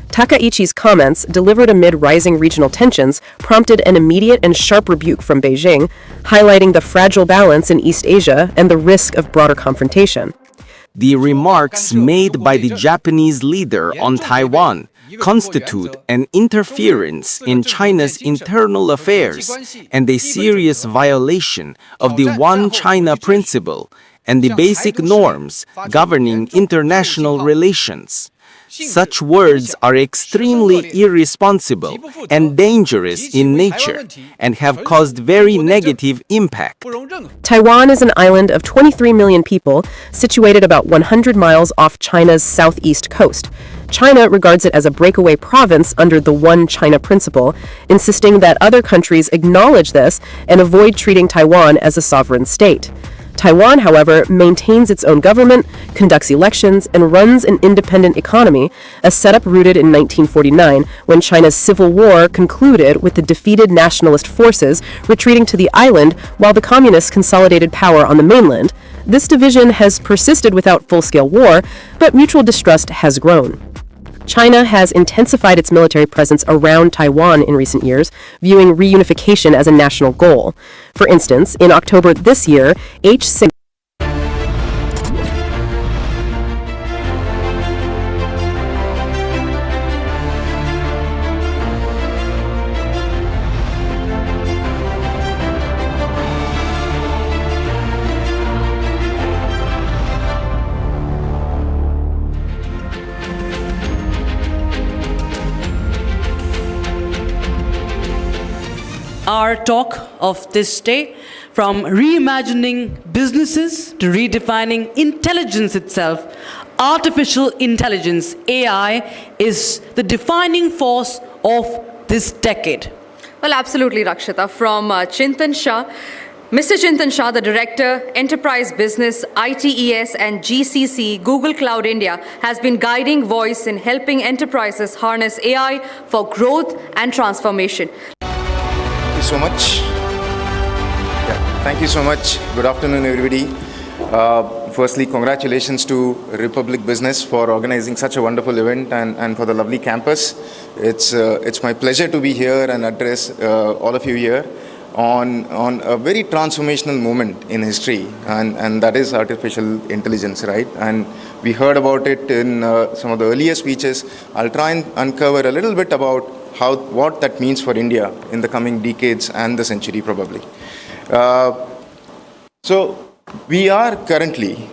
Takaichi's comments, delivered amid rising regional tensions, prompted an immediate and sharp rebuke from Beijing, highlighting the fragile balance in East Asia and the risk of broader confrontation. The remarks made by the Japanese leader on Taiwan constitute an interference in China's internal affairs and a serious violation of the One China principle and the basic norms governing international relations. Such words are extremely irresponsible and dangerous in nature and have caused very negative impact. Taiwan is an island of 23 million people, situated about 100 miles off China's southeast coast. China regards it as a breakaway province under the One China principle, insisting that other countries acknowledge this and avoid treating Taiwan as a sovereign state. Taiwan, however, maintains its own government, conducts elections, and runs an independent economy, a setup rooted in 1949 when China's civil war concluded with the defeated nationalist forces retreating to the island while the communists consolidated power on the mainland. This division has persisted without full-scale war, but mutual distrust has grown. China has intensified its military presence around Taiwan in recent years, viewing reunification as a national goal. For instance, in October this year, H6 Our talk of this day, from reimagining businesses to redefining intelligence itself, artificial intelligence, AI, is the defining force of this decade. Well, absolutely, Rakshita. From Chintan Shah, Mr. Chintan Shah, the Director, Enterprise Business, ITES and GCC, Google Cloud India, has been guiding voice in helping enterprises harness AI for growth and transformation. Thank you so much. Thank you so much. Good afternoon, everybody. Firstly, congratulations to Republic Business for organizing such a wonderful event and for the lovely campus. It's my pleasure to be here and address all of you here on a very transformational moment in history, and that is artificial intelligence, right? And we heard about it in some of the earlier speeches. I'll try and uncover a little bit about what that means for India in the coming decades and the century probably. So we are currently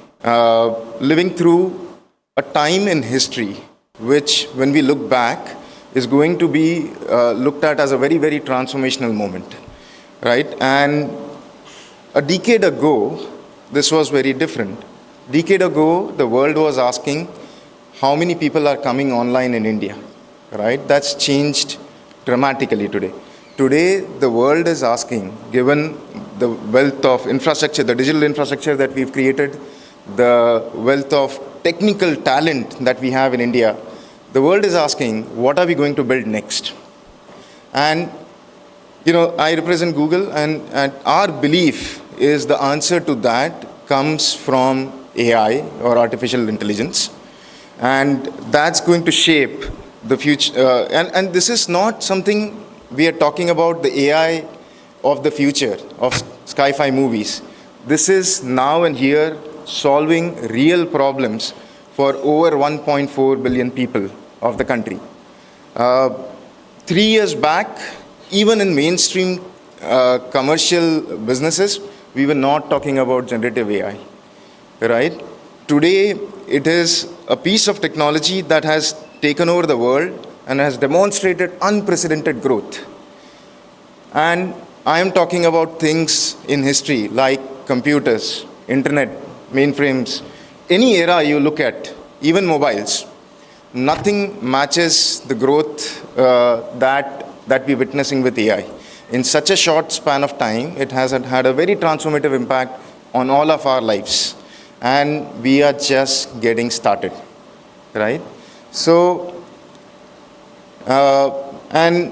living through a time in history which, when we look back, is going to be looked at as a very, very transformational moment, right? And a decade ago, this was very different. Decade ago, the world was asking how many people are coming online in India, right? That's changed dramatically today. Today, the world is asking, given the wealth of infrastructure, the digital infrastructure that we've created, the wealth of technical talent that we have in India, the world is asking, what are we going to build next? And, I represent Google, and our belief is the answer to that comes from AI, or artificial intelligence. And that's going to shape the future. And this is not something we are talking about, the AI of the future, of sci-fi movies. This is now and here solving real problems for over 1.4 billion people of the country. 3 years back, even in mainstream commercial businesses, we were not talking about generative AI, right? Today, it is a piece of technology that has taken over the world and has demonstrated unprecedented growth. And I am talking about things in history like computers, internet, mainframes, any era you look at, even mobiles. Nothing matches the growth that we're witnessing with AI. In such a short span of time, it has had a very transformative impact on all of our lives. And we are just getting started, right? So, and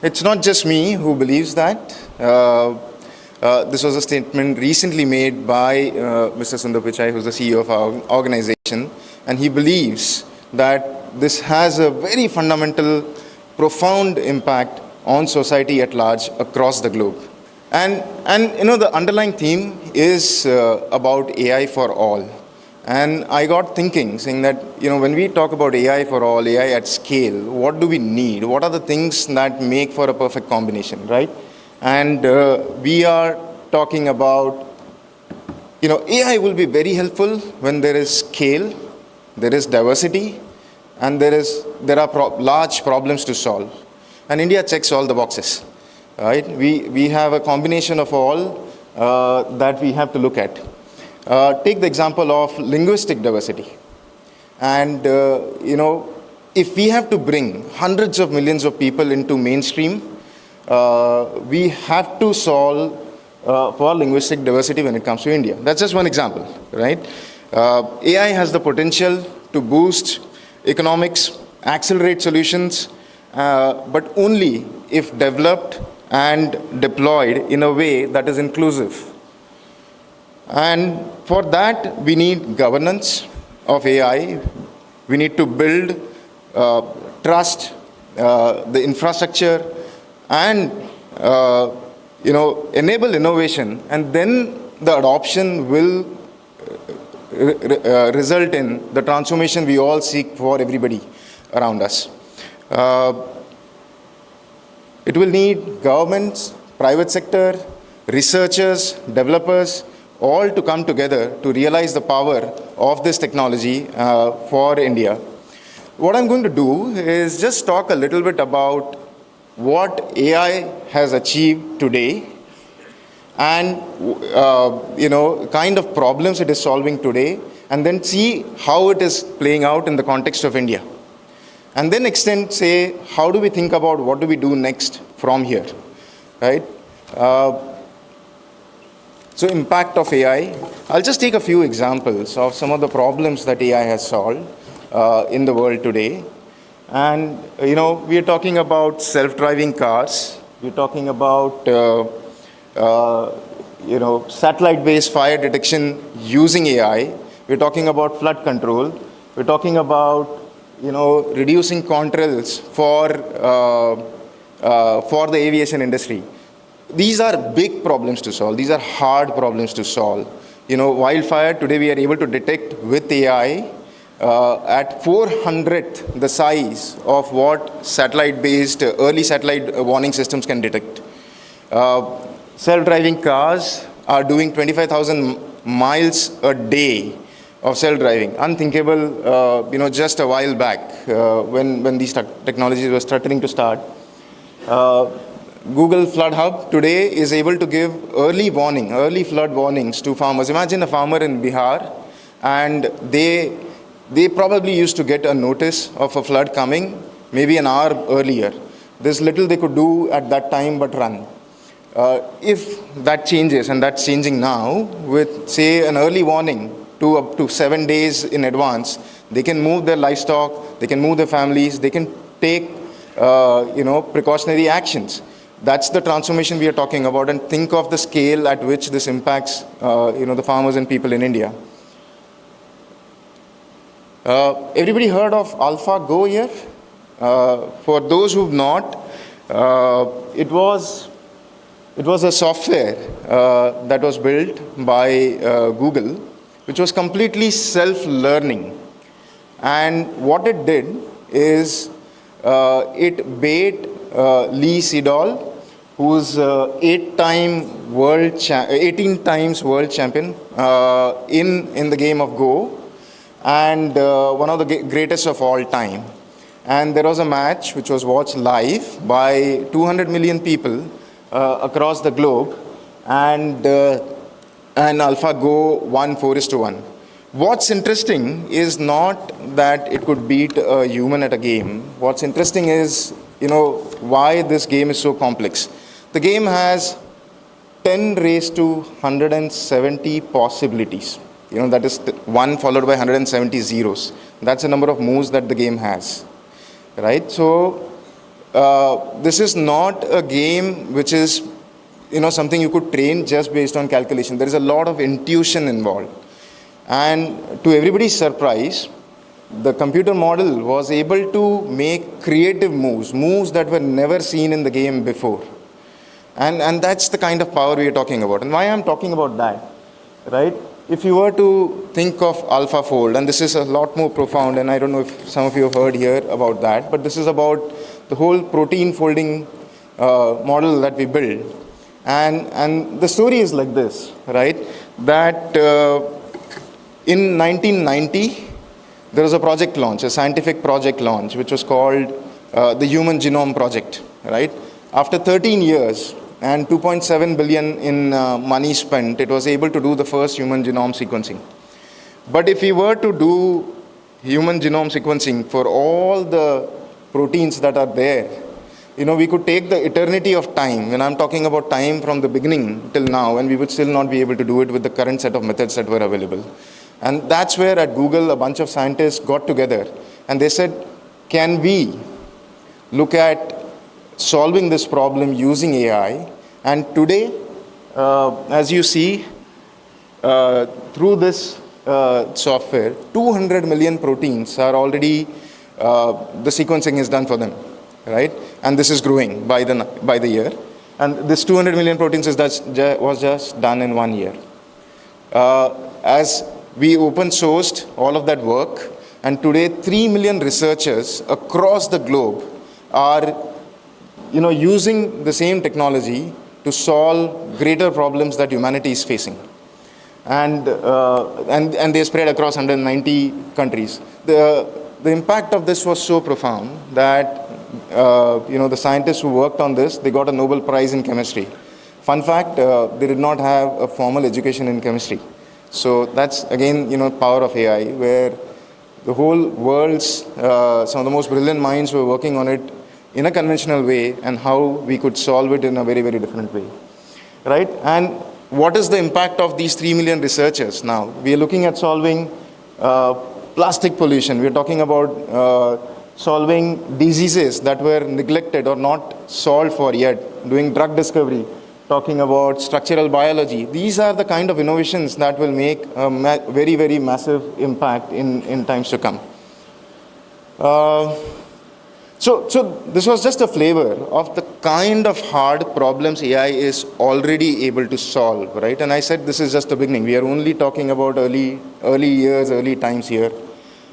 it's not just me who believes that. This was a statement recently made by Mr. Sundar Pichai, who's the CEO of our organization, and he believes that this has a very fundamental, profound impact on society at large across the globe. And the underlying theme is about AI for all. And I got thinking, saying that, when we talk about AI for all, AI at scale, what do we need? What are the things that make for a perfect combination, right? And we are talking about, AI will be very helpful when there is scale, there is diversity, and there are large problems to solve. And India checks all the boxes, right? We have a combination of all that we have to look at. Take the example of linguistic diversity. And, if we have to bring hundreds of millions of people into mainstream, we have to solve for linguistic diversity when it comes to India. That's just one example, right? AI has the potential to boost economics, accelerate solutions, but only if developed and deployed in a way that is inclusive. And for that, we need governance of AI. We need to build trust, the infrastructure, and enable innovation, and then the adoption will result in the transformation we all seek for everybody around us. It will need governments, private sector, researchers, developers, all to come together to realize the power of this technology for India. What I'm going to do is just talk a little bit about what AI has achieved today and kind of problems it is solving today, and then see how it is playing out in the context of India. And then say, how do we think about what do we do next from here, right? So impact of AI. I'll just take a few examples of some of the problems that AI has solved in the world today. And, we are talking about self-driving cars. We're talking about, satellite-based fire detection using AI. We're talking about flood control. We're talking about, reducing contrails for the aviation industry. These are big problems to solve. These are hard problems to solve. Wildfire, today we are able to detect with AI at 400th the size of what satellite-based, early satellite warning systems can detect. Self-driving cars are doing 25,000 miles a day of self-driving. Unthinkable, just a while back when these technologies were stuttering to start. Google Flood Hub today is able to give early flood warnings to farmers. Imagine a farmer in Bihar, and they probably used to get a notice of a flood coming maybe an hour earlier. There's little they could do at that time but run. If that changes, and that's changing now, with say an early warning up to 7 days in advance, they can move their livestock, they can move their families, they can take precautionary actions. That's the transformation we are talking about, and think of the scale at which this impacts the farmers and people in India. Everybody heard of AlphaGo here? For those who've not, it was a software that was built by Google, which was completely self-learning. And what it did is it bait Lee Sedol, who's 18 times world champion in the game of Go, and one of the greatest of all time. And there was a match which was watched live by 200 million people across the globe, and AlphaGo won 4:1. What's interesting is not that it could beat a human at a game. What's interesting is, why this game is so complex. The game has 10 raised to 170 possibilities. That is 1 followed by 170 zeros. That's the number of moves that the game has, right? So this is not a game which is, something you could train just based on calculation. There is a lot of intuition involved. And to everybody's surprise, the computer model was able to make creative moves that were never seen in the game before. And that's the kind of power we are talking about. And why I'm talking about that, right? If you were to think of AlphaFold, and this is a lot more profound, and I don't know if some of you have heard here about that, but this is about the whole protein folding model that we build. And the story is like this, right? That in 1990, there was a project launch, a scientific project launch, which was called the Human Genome Project, right? After 13 years and 2.7 billion in money spent, it was able to do the first human genome sequencing. But if we were to do human genome sequencing for all the proteins that are there, we could take the eternity of time, when I'm talking about time from the beginning till now, and we would still not be able to do it with the current set of methods that were available. And that's where at Google, a bunch of scientists got together and they said, can we look at solving this problem using AI? And today, as you see, through this software, 200 million proteins are already, the sequencing is done for them, right? And this is growing by the year. And this 200 million proteins was just done in 1 year. As we open sourced all of that work, and today 3 million researchers across the globe are using the same technology to solve greater problems that humanity is facing. And they spread across 190 countries. The impact of this was so profound that the scientists who worked on this, they got a Nobel Prize in chemistry. Fun fact, they did not have a formal education in chemistry. So that's again, power of AI, where the whole world's, some of the most brilliant minds were working on it in a conventional way, and how we could solve it in a very, very different way, right? And what is the impact of these 3 million researchers now? We are looking at solving plastic pollution. We are talking about solving diseases that were neglected or not solved for yet, doing drug discovery, talking about structural biology. These are the kind of innovations that will make a very, very massive impact in times to come. So this was just a flavor of the kind of hard problems AI is already able to solve, right? And I said this is just the beginning. We are only talking about early years, early times here.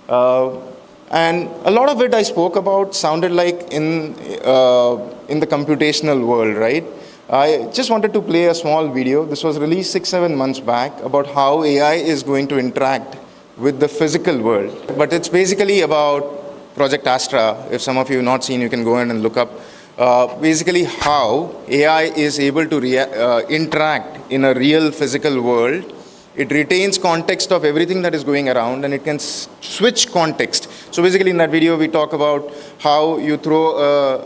And a lot of it I spoke about sounded like in the computational world, right? I just wanted to play a small video. This was released 6-7 months back about how AI is going to interact with the physical world. But it's basically about Project Astra. If some of you have not seen, you can go in and look up. Basically how AI is able to interact in a real physical world. It retains context of everything that is going around, and it can switch context. So basically in that video, we talk about how you throw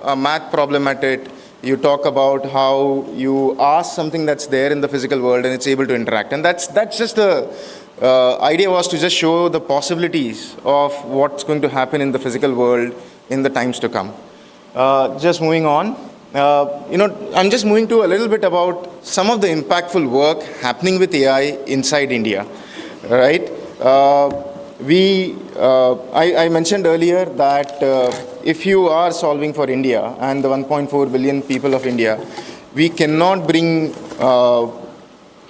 a math problem at it. You talk about how you ask something that's there in the physical world and it's able to interact. And that's just the idea was to just show the possibilities of what's going to happen in the physical world in the times to come. Just moving on. I'm just moving to a little bit about some of the impactful work happening with AI inside India, right? I mentioned earlier that if you are solving for India and the 1.4 billion people of India, we cannot bring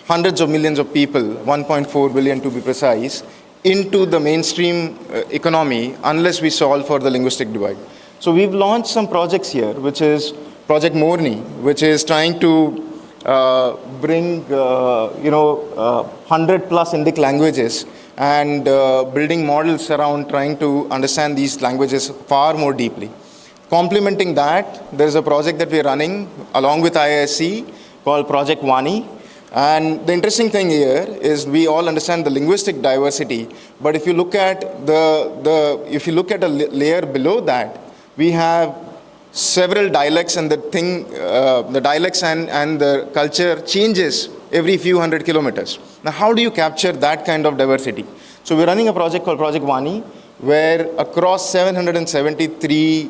hundreds of millions of people, 1.4 billion to be precise, into the mainstream economy unless we solve for the linguistic divide. So we've launched some projects here, which is Project Morni, which is trying to bring 100 plus Indic languages and building models around trying to understand these languages far more deeply. Complementing that, there's a project that we're running along with IISc called Project Vani. And the interesting thing here is we all understand the linguistic diversity, but if you look at if you look at a layer below that, we have several dialects, and the dialects and the culture changes every few hundred kilometers. Now, how do you capture that kind of diversity? So we're running a project called Project Vani, where across 773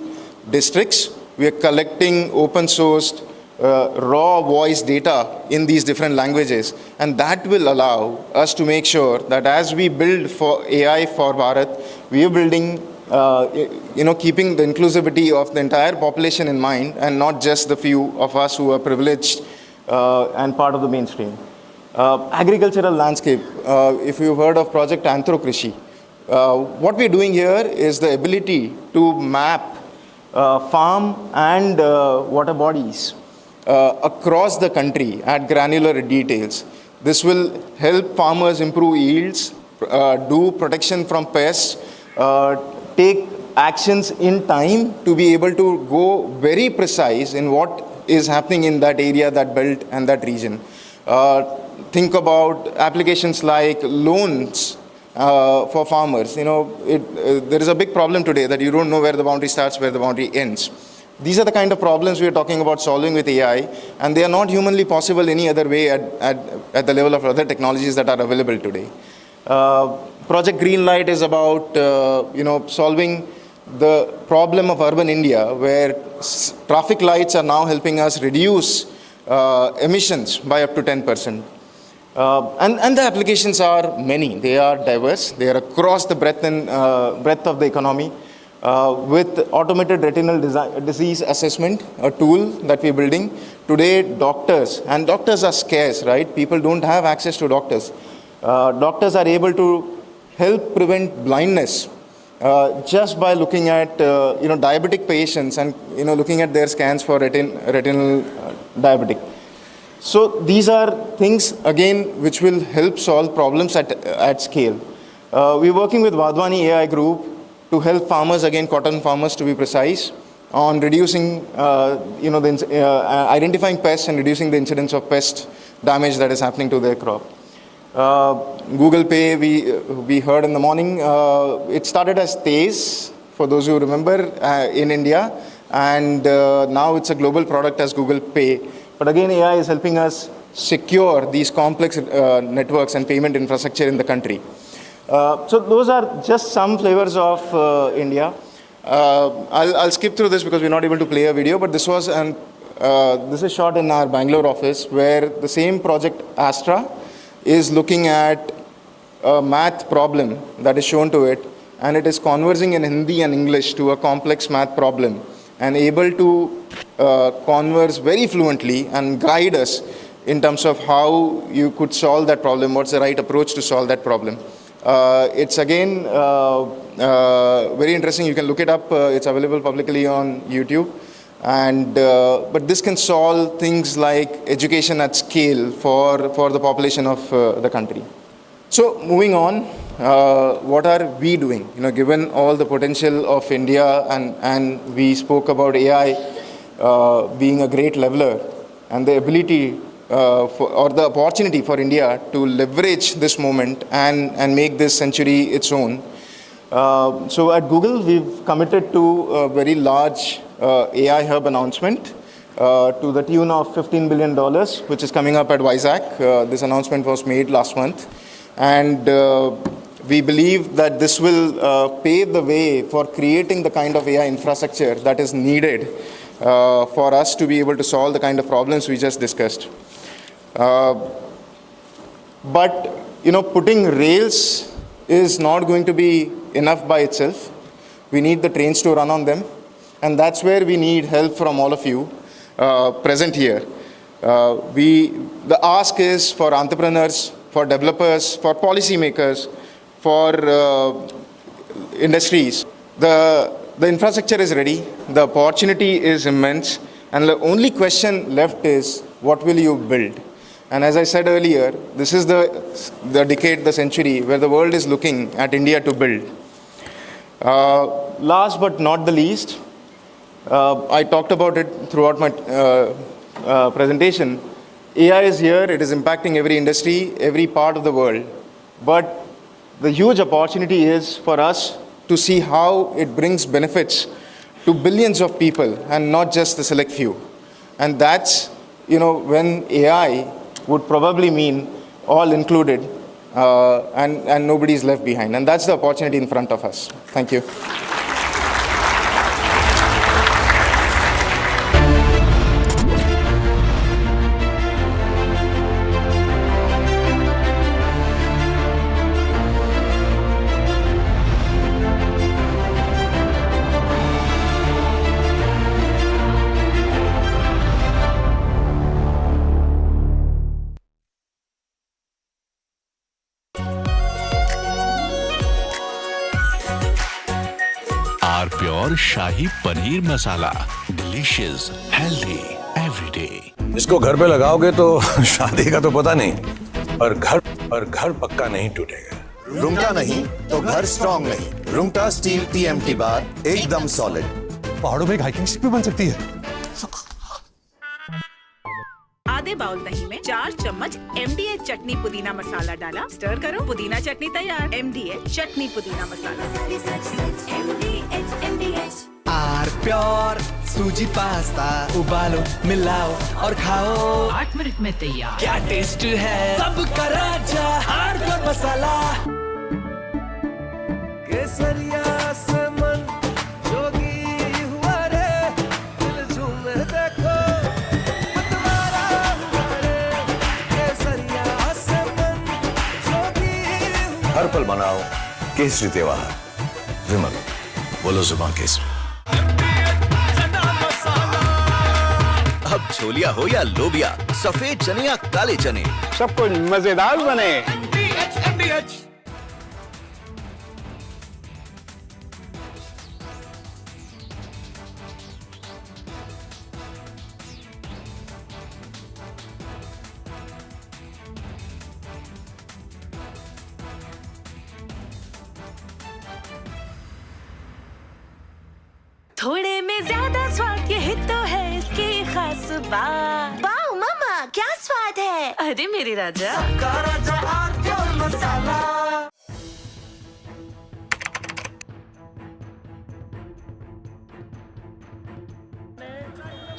districts, we are collecting open-sourced raw voice data in these different languages. And that will allow us to make sure that as we build for AI for Bharat, we are building keeping the inclusivity of the entire population in mind and not just the few of us who are privileged and part of the mainstream. Agricultural landscape, if you've heard of Project Entrepreneurship, what we're doing here is the ability to map farm and water bodies across the country at granular details. This will help farmers improve yields, do protection from pests, take actions in time to be able to go very precise in what is happening in that area, that belt and that region. Think about applications like loans for farmers. There is a big problem today that you don't know where the boundary starts, where the boundary ends. These are the kind of problems we are talking about solving with AI, and they are not humanly possible any other way at the level of other technologies that are available today. Project Greenlight is about solving the problem of urban India, where traffic lights are now helping us reduce emissions by up to 10%. And the applications are many. They are diverse. They are across the breadth of the economy. With automated retinal disease assessment, a tool that we're building. Today, doctors are scarce, right? People don't have access to doctors. Doctors are able to help prevent blindness just by looking at diabetic patients and looking at their scans for retinal diabetic. So these are things again which will help solve problems at scale. We're working with Vadwani AI Group to help farmers, again cotton farmers to be precise, on reducing identifying pests and reducing the incidence of pest damage that is happening to their crop. Google Pay, we heard in the morning, it started as Tez, for those who remember, in India, and now it's a global product as Google Pay. But again, AI is helping us secure these complex networks and payment infrastructure in the country. So those are just some flavors of India. I'll skip through this because we're not able to play a video, but this is shot in our Bangalore office, where the same project Astra is looking at a math problem that is shown to it, and it is conversing in Hindi and English to a complex math problem and able to converse very fluently and guide us in terms of how you could solve that problem, what's the right approach to solve that problem. It's again very interesting. You can look it up. It's available publicly on YouTube. And but this can solve things like education at scale for the population of the country. So moving on, what are we doing? Given all the potential of India, and we spoke about AI being a great leveler, and the ability or the opportunity for India to leverage this moment and make this century its own. So at Google, we've committed to a very large AI hub announcement to the tune of $15 billion, which is coming up at Vizag. This announcement was made last month. And we believe that this will pave the way for creating the kind of AI infrastructure that is needed for us to be able to solve the kind of problems we just discussed. But, putting rails is not going to be enough by itself. We need the trains to run on them. And that's where we need help from all of you present here. The ask is for entrepreneurs, for developers, for policymakers, for industries. The infrastructure is ready, the opportunity is immense, and the only question left is, what will you build? And as I said earlier, this is the decade, the century, where the world is looking at India to build. Last but not the least, I talked about it throughout my presentation. AI is here, it is impacting every industry, every part of the world. But the huge opportunity is for us to see how it brings benefits to billions of people and not just the select few. And that's, when AI would probably mean all included and nobody's left behind. And that's the opportunity in front of us. Thank you. R shahi paneer masala, delicious, healthy, everyday. इसको घर पे लगाओगे तो शादी का तो पता नहीं, पर घर पक्का नहीं टूटेगा। रुंगटा नहीं तो घर स्ट्रॉन्ग नहीं। रुंगटा स्टील TMT बार एकदम सॉलिड। पहाड़ों में हाइकिंग स्टिक भी बन सकती है। आधे बाउल दही में 4 चम्मच MDH चटनी पुदीना मसाला डाला, स्टर करो, पुदीना चटनी तैयार। MDH चटनी पुदीना मसाला। MDH R प्योर सूजी पास्ता, उबालो, मिलाओ और खाओ। 8 मिनट में तैयार। क्या टेस्ट है, सबका राजा R प्योर मसाला। केसरिया से मन जोगी हुआ रे, दिल झूमे देखो। हर पल मनाओ केसरी त्योहार। विमल, बोलो जुबान केसरी। अब छोलिया हो या लोबिया, सफेद चने या काले चने, सब कुछ मजेदार बने। MDH थोड़े में ज्यादा स्वाद, यही तो है इसकी खास बात। वाओ मामा, क्या स्वाद है। अरे मेरे राजा, सबका राजा R pure masala.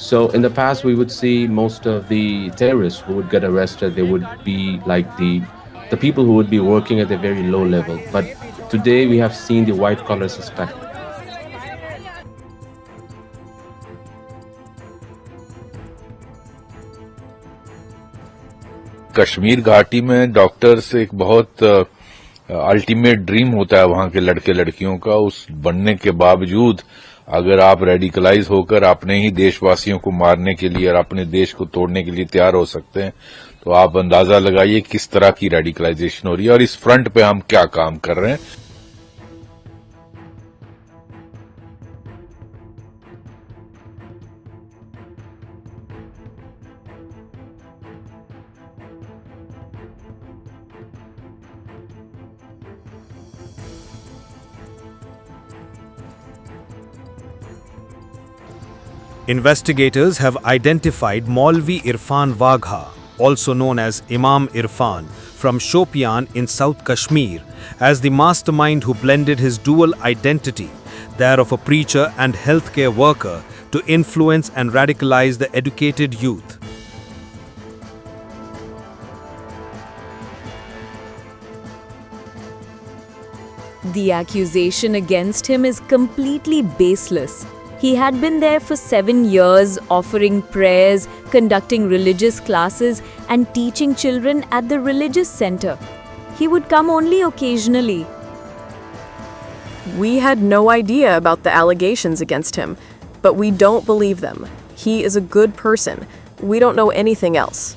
So in the past, we would see most of the terrorists who would get arrested, they would be like the people who would be working at a very low level. But today we have seen the white collar suspect. Kashmir घाटी में doctors एक बहुत ultimate dream होता है वहां के लड़के लड़कियों का। उस बनने के बावजूद अगर आप रेडिकलाइज होकर अपने ही देशवासियों को मारने के लिए और अपने देश को तोड़ने के लिए तैयार हो सकते हैं तो आप अंदाजा लगाइए किस तरह की रेडिकलाइजेशन हो रही है और इस फ्रंट पे हम क्या काम कर रहे हैं। Investigators have identified Maulvi Irfan Wagha, also known as Imam Irfan, from Shopian in South Kashmir, as the mastermind who blended his dual identity, that of a preacher and healthcare worker, to influence and radicalize the educated youth. The accusation against him is completely baseless. He had been there for 7 years, offering prayers, conducting religious classes, and teaching children at the religious center. He would come only occasionally. We had no idea about the allegations against him, but we don't believe them. He is a good person. We don't know anything else.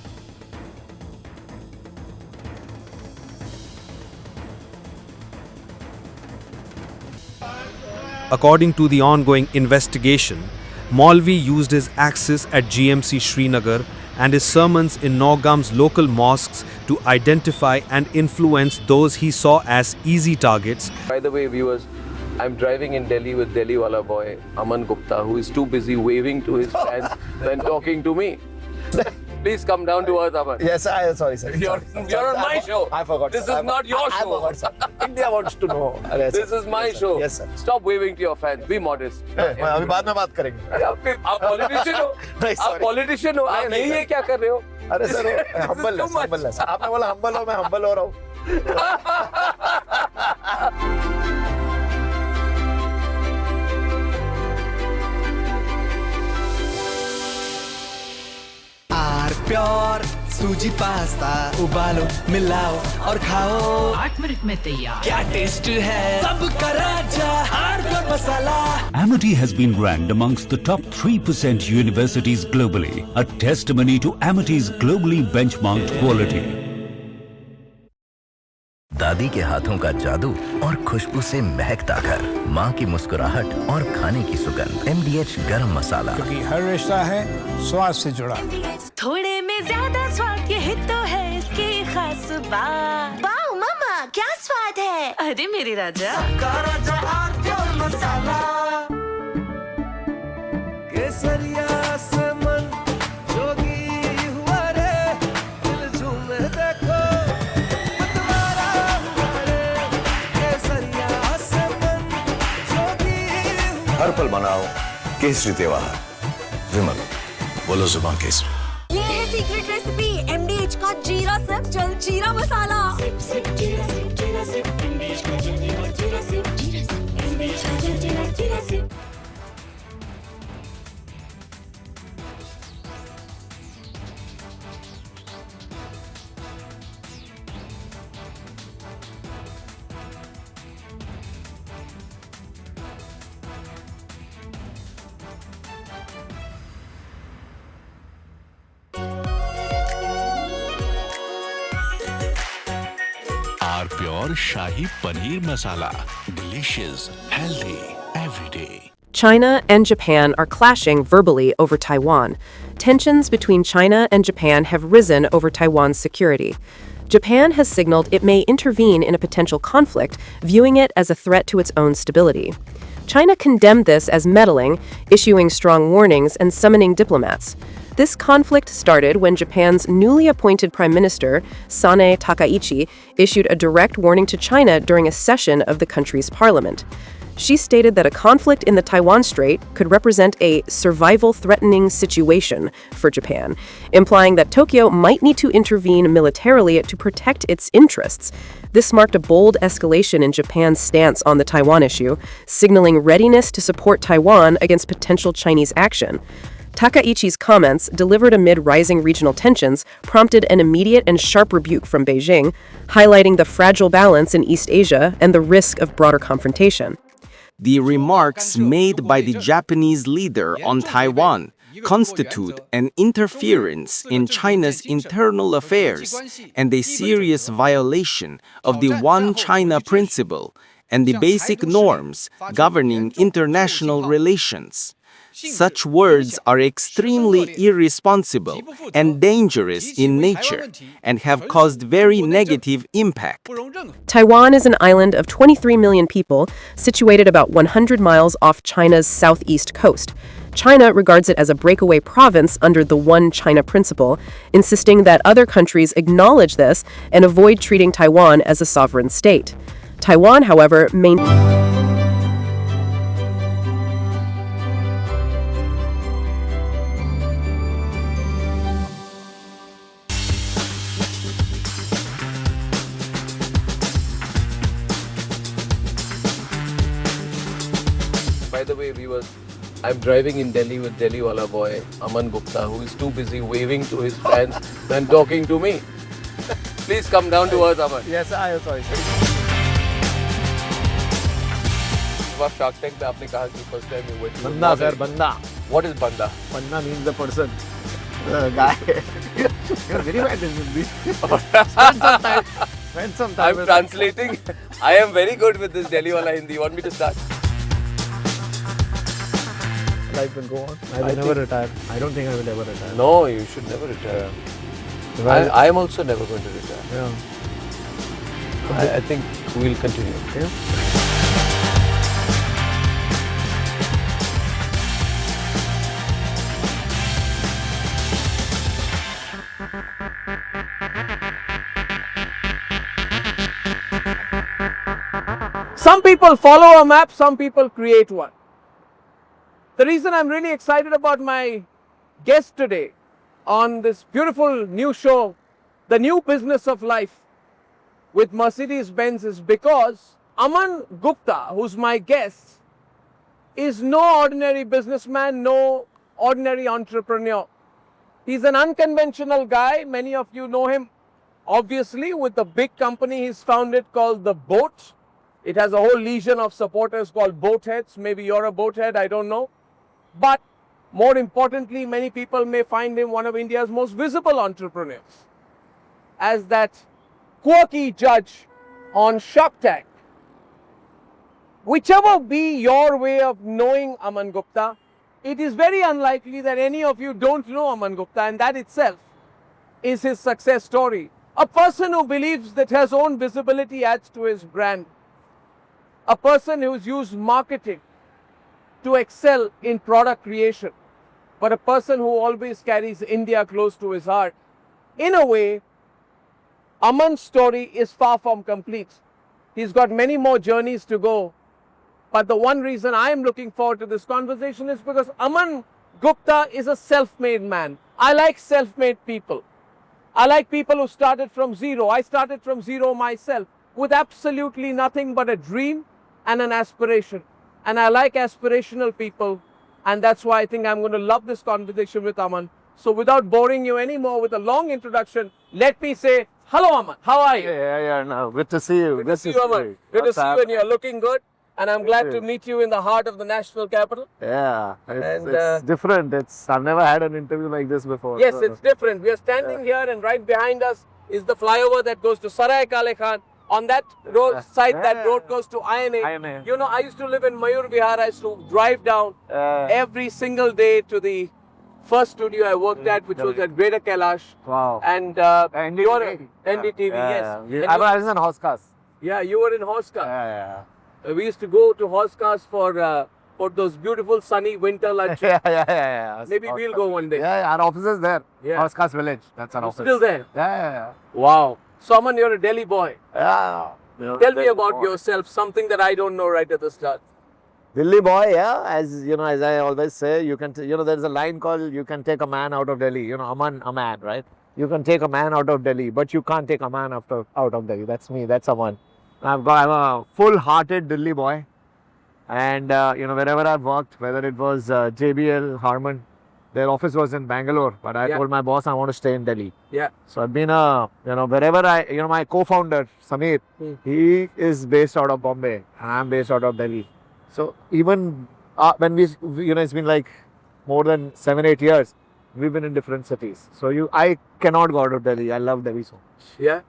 According to the ongoing investigation, Maulvi used his access at GMC Srinagar and his sermons in Naugam's local mosques to identify and influence those he saw as easy targets. By the way, viewers, I'm driving in Delhi with Delhi wala boy Aman Gupta, who is too busy waving to his fans than talking to me. Please come down to earth, Aman. Yes, sorry, sir. You're on my show. I forgot. This is not your show. I forgot, sir. India wants to know. This is my show. Yes, sir. Stop waving to your fans. Be modest. अभी बाद में बात करेंगे. आप politician हो. आप politician हो. आप नहीं ये क्या कर रहे हो? अरे सर, humble है. आपने बोला humble हो, मैं humble हो रहा हूँ. प्योर सूजी पास्ता उबालो मिलाओ और खाओ 8 मिनट में तैयार क्या टेस्ट है सबका राजा हार्डकोर मसाला Amity has been ranked amongst the top 3% universities globally, a testimony to Amity's globally benchmarked quality. दादी के हाथों का जादू और खुशबू से महकता घर, माँ की मुस्कुराहट और खाने की सुगंध। MDH गरम मसाला, क्योंकि हर रिश्ता है स्वाद से जुड़ा। थोड़े में ज्यादा स्वाद यही तो है इसकी खास बात। वाओ मम्मा क्या स्वाद है। अरे मेरे राजा मसाला केसरिया से मन जोगी हुआ रे दिल झूमे देखो हर पल मनाओ केसरी त्योहार। विमल, बोलो जुबान केसरी। ये है सीक्रेट रेसिपी MDH का जीरा सिप जल जीरा मसाला। सिप सिप जीरा सिप MDH का जल जीरा सिप MDH का जल जीरा SIP. R Pure Shahi Paneer Masala. Delicious, healthy, every day. China and Japan are clashing verbally over Taiwan. Tensions between China and Japan have risen over Taiwan's security. Japan has signaled it may intervene in a potential conflict, viewing it as a threat to its own stability. China condemned this as meddling, issuing strong warnings and summoning diplomats. This conflict started when Japan's newly appointed Prime Minister, Sanae Takaichi, issued a direct warning to China during a session of the country's parliament. She stated that a conflict in the Taiwan Strait could represent a survival-threatening situation for Japan, implying that Tokyo might need to intervene militarily to protect its interests. This marked a bold escalation in Japan's stance on the Taiwan issue, signaling readiness to support Taiwan against potential Chinese action. Takaichi's comments, delivered amid rising regional tensions, prompted an immediate and sharp rebuke from Beijing, highlighting the fragile balance in East Asia and the risk of broader confrontation. The remarks made by the Japanese leader on Taiwan constitute an interference in China's internal affairs and a serious violation of the One China principle and the basic norms governing international relations. Such words are extremely irresponsible and dangerous in nature and have caused very negative impact. Taiwan is an island of 23 million people situated about 100 miles off China's southeast coast. China regards it as a breakaway province under the One China principle, insisting that other countries acknowledge this and avoid treating Taiwan as a sovereign state. Taiwan, however, By the way, viewers, I'm driving in Delhi with Delhi wala boy, Aman Gupta, who is too busy waving to his fans than talking to me. Please come down to earth, Aman. Yes, I am sorry. Shark Tank में आपने कहा कि first time you went to Banda, sir, banda. What is banda? Banda means the person, the guy. You're very bad in Hindi. Spend some time. I'm translating. I am very good with this Delhi wala Hindi. You want me to start? Life will go on. I will never retire. I don't think I will ever retire. No, you should never retire. I am also never going to retire. Yeah. I think we'll continue. Yeah. Some people follow a map, some people create one. The reason I'm really excited about my guest today on this beautiful new show, The New Business of Life with Mercedes-Benz, is because Aman Gupta, who's my guest, is no ordinary businessman, no ordinary entrepreneur. He's an unconventional guy. Many of you know him, obviously, with the big company he's founded called The Boat. It has a whole legion of supporters called boatheads. Maybe you're a boathead, I don't know. But more importantly, many people may find him one of India's most visible entrepreneurs, as that quirky judge on Shark Tank. Whichever be your way of knowing Aman Gupta, it is very unlikely that any of you don't know Aman Gupta, and that itself is his success story. A person who believes that his own visibility adds to his brand. A person who's used marketing to excel in product creation, but a person who always carries India close to his heart. In a way, Aman's story is far from complete. He's got many more journeys to go. But the one reason I am looking forward to this conversation is because Aman Gupta is a self-made man. I like self-made people. I like people who started from zero. I started from zero myself with absolutely nothing but a dream and an aspiration. And I like aspirational people, and that's why I think I'm going to love this conversation with Aman. So without boring you anymore with a long introduction, let me say, hello Aman, how are you? Yeah, no, good to see you. Good to see you, Aman. Good to see you, and you're looking good. And I'm glad to meet you in the heart of the national capital. Yeah, it's different. I've never had an interview like this before. Yes, it's different. We are standing here, and right behind us is the flyover that goes to Sarai Kale Khan. On that road side, that road goes to INA. You know, I used to live in Mayur Vihar. I used to drive down every single day to the first studio I worked at, which was at Greater Kailash. Wow. And you were NDTV, yes. I was in horse cars. Yeah, you were in horse cars. Yeah. We used to go to horse cars for those beautiful sunny winter lunches. Yeah. Maybe we'll go one day. Yeah, our office is there. Yeah. Horse cars village. That's our office. Still there? Yeah. Wow. So Aman, you're a Delhi boy. Yeah. Tell me about yourself, something that I don't know right at the start. Delhi boy, yeah. As you know, as I always say, you can. There's a line called "You can take a man out of Delhi." You know, Aman, a man, right? You can take a man out of Delhi, but you can't take a man out of Delhi. That's me. That's Aman. I'm a full-hearted Delhi boy, and wherever I've worked, whether it was JBL, Harman, their office was in Bangalore, but I told my boss I want to stay in Delhi. Yeah. So I've been wherever my co-founder Samir, he is based out of Bombay, and I'm based out of Delhi. So even when it's been like more than 7-8 years, we've been in different cities. So I cannot go out of Delhi. I love Delhi so much. Yeah.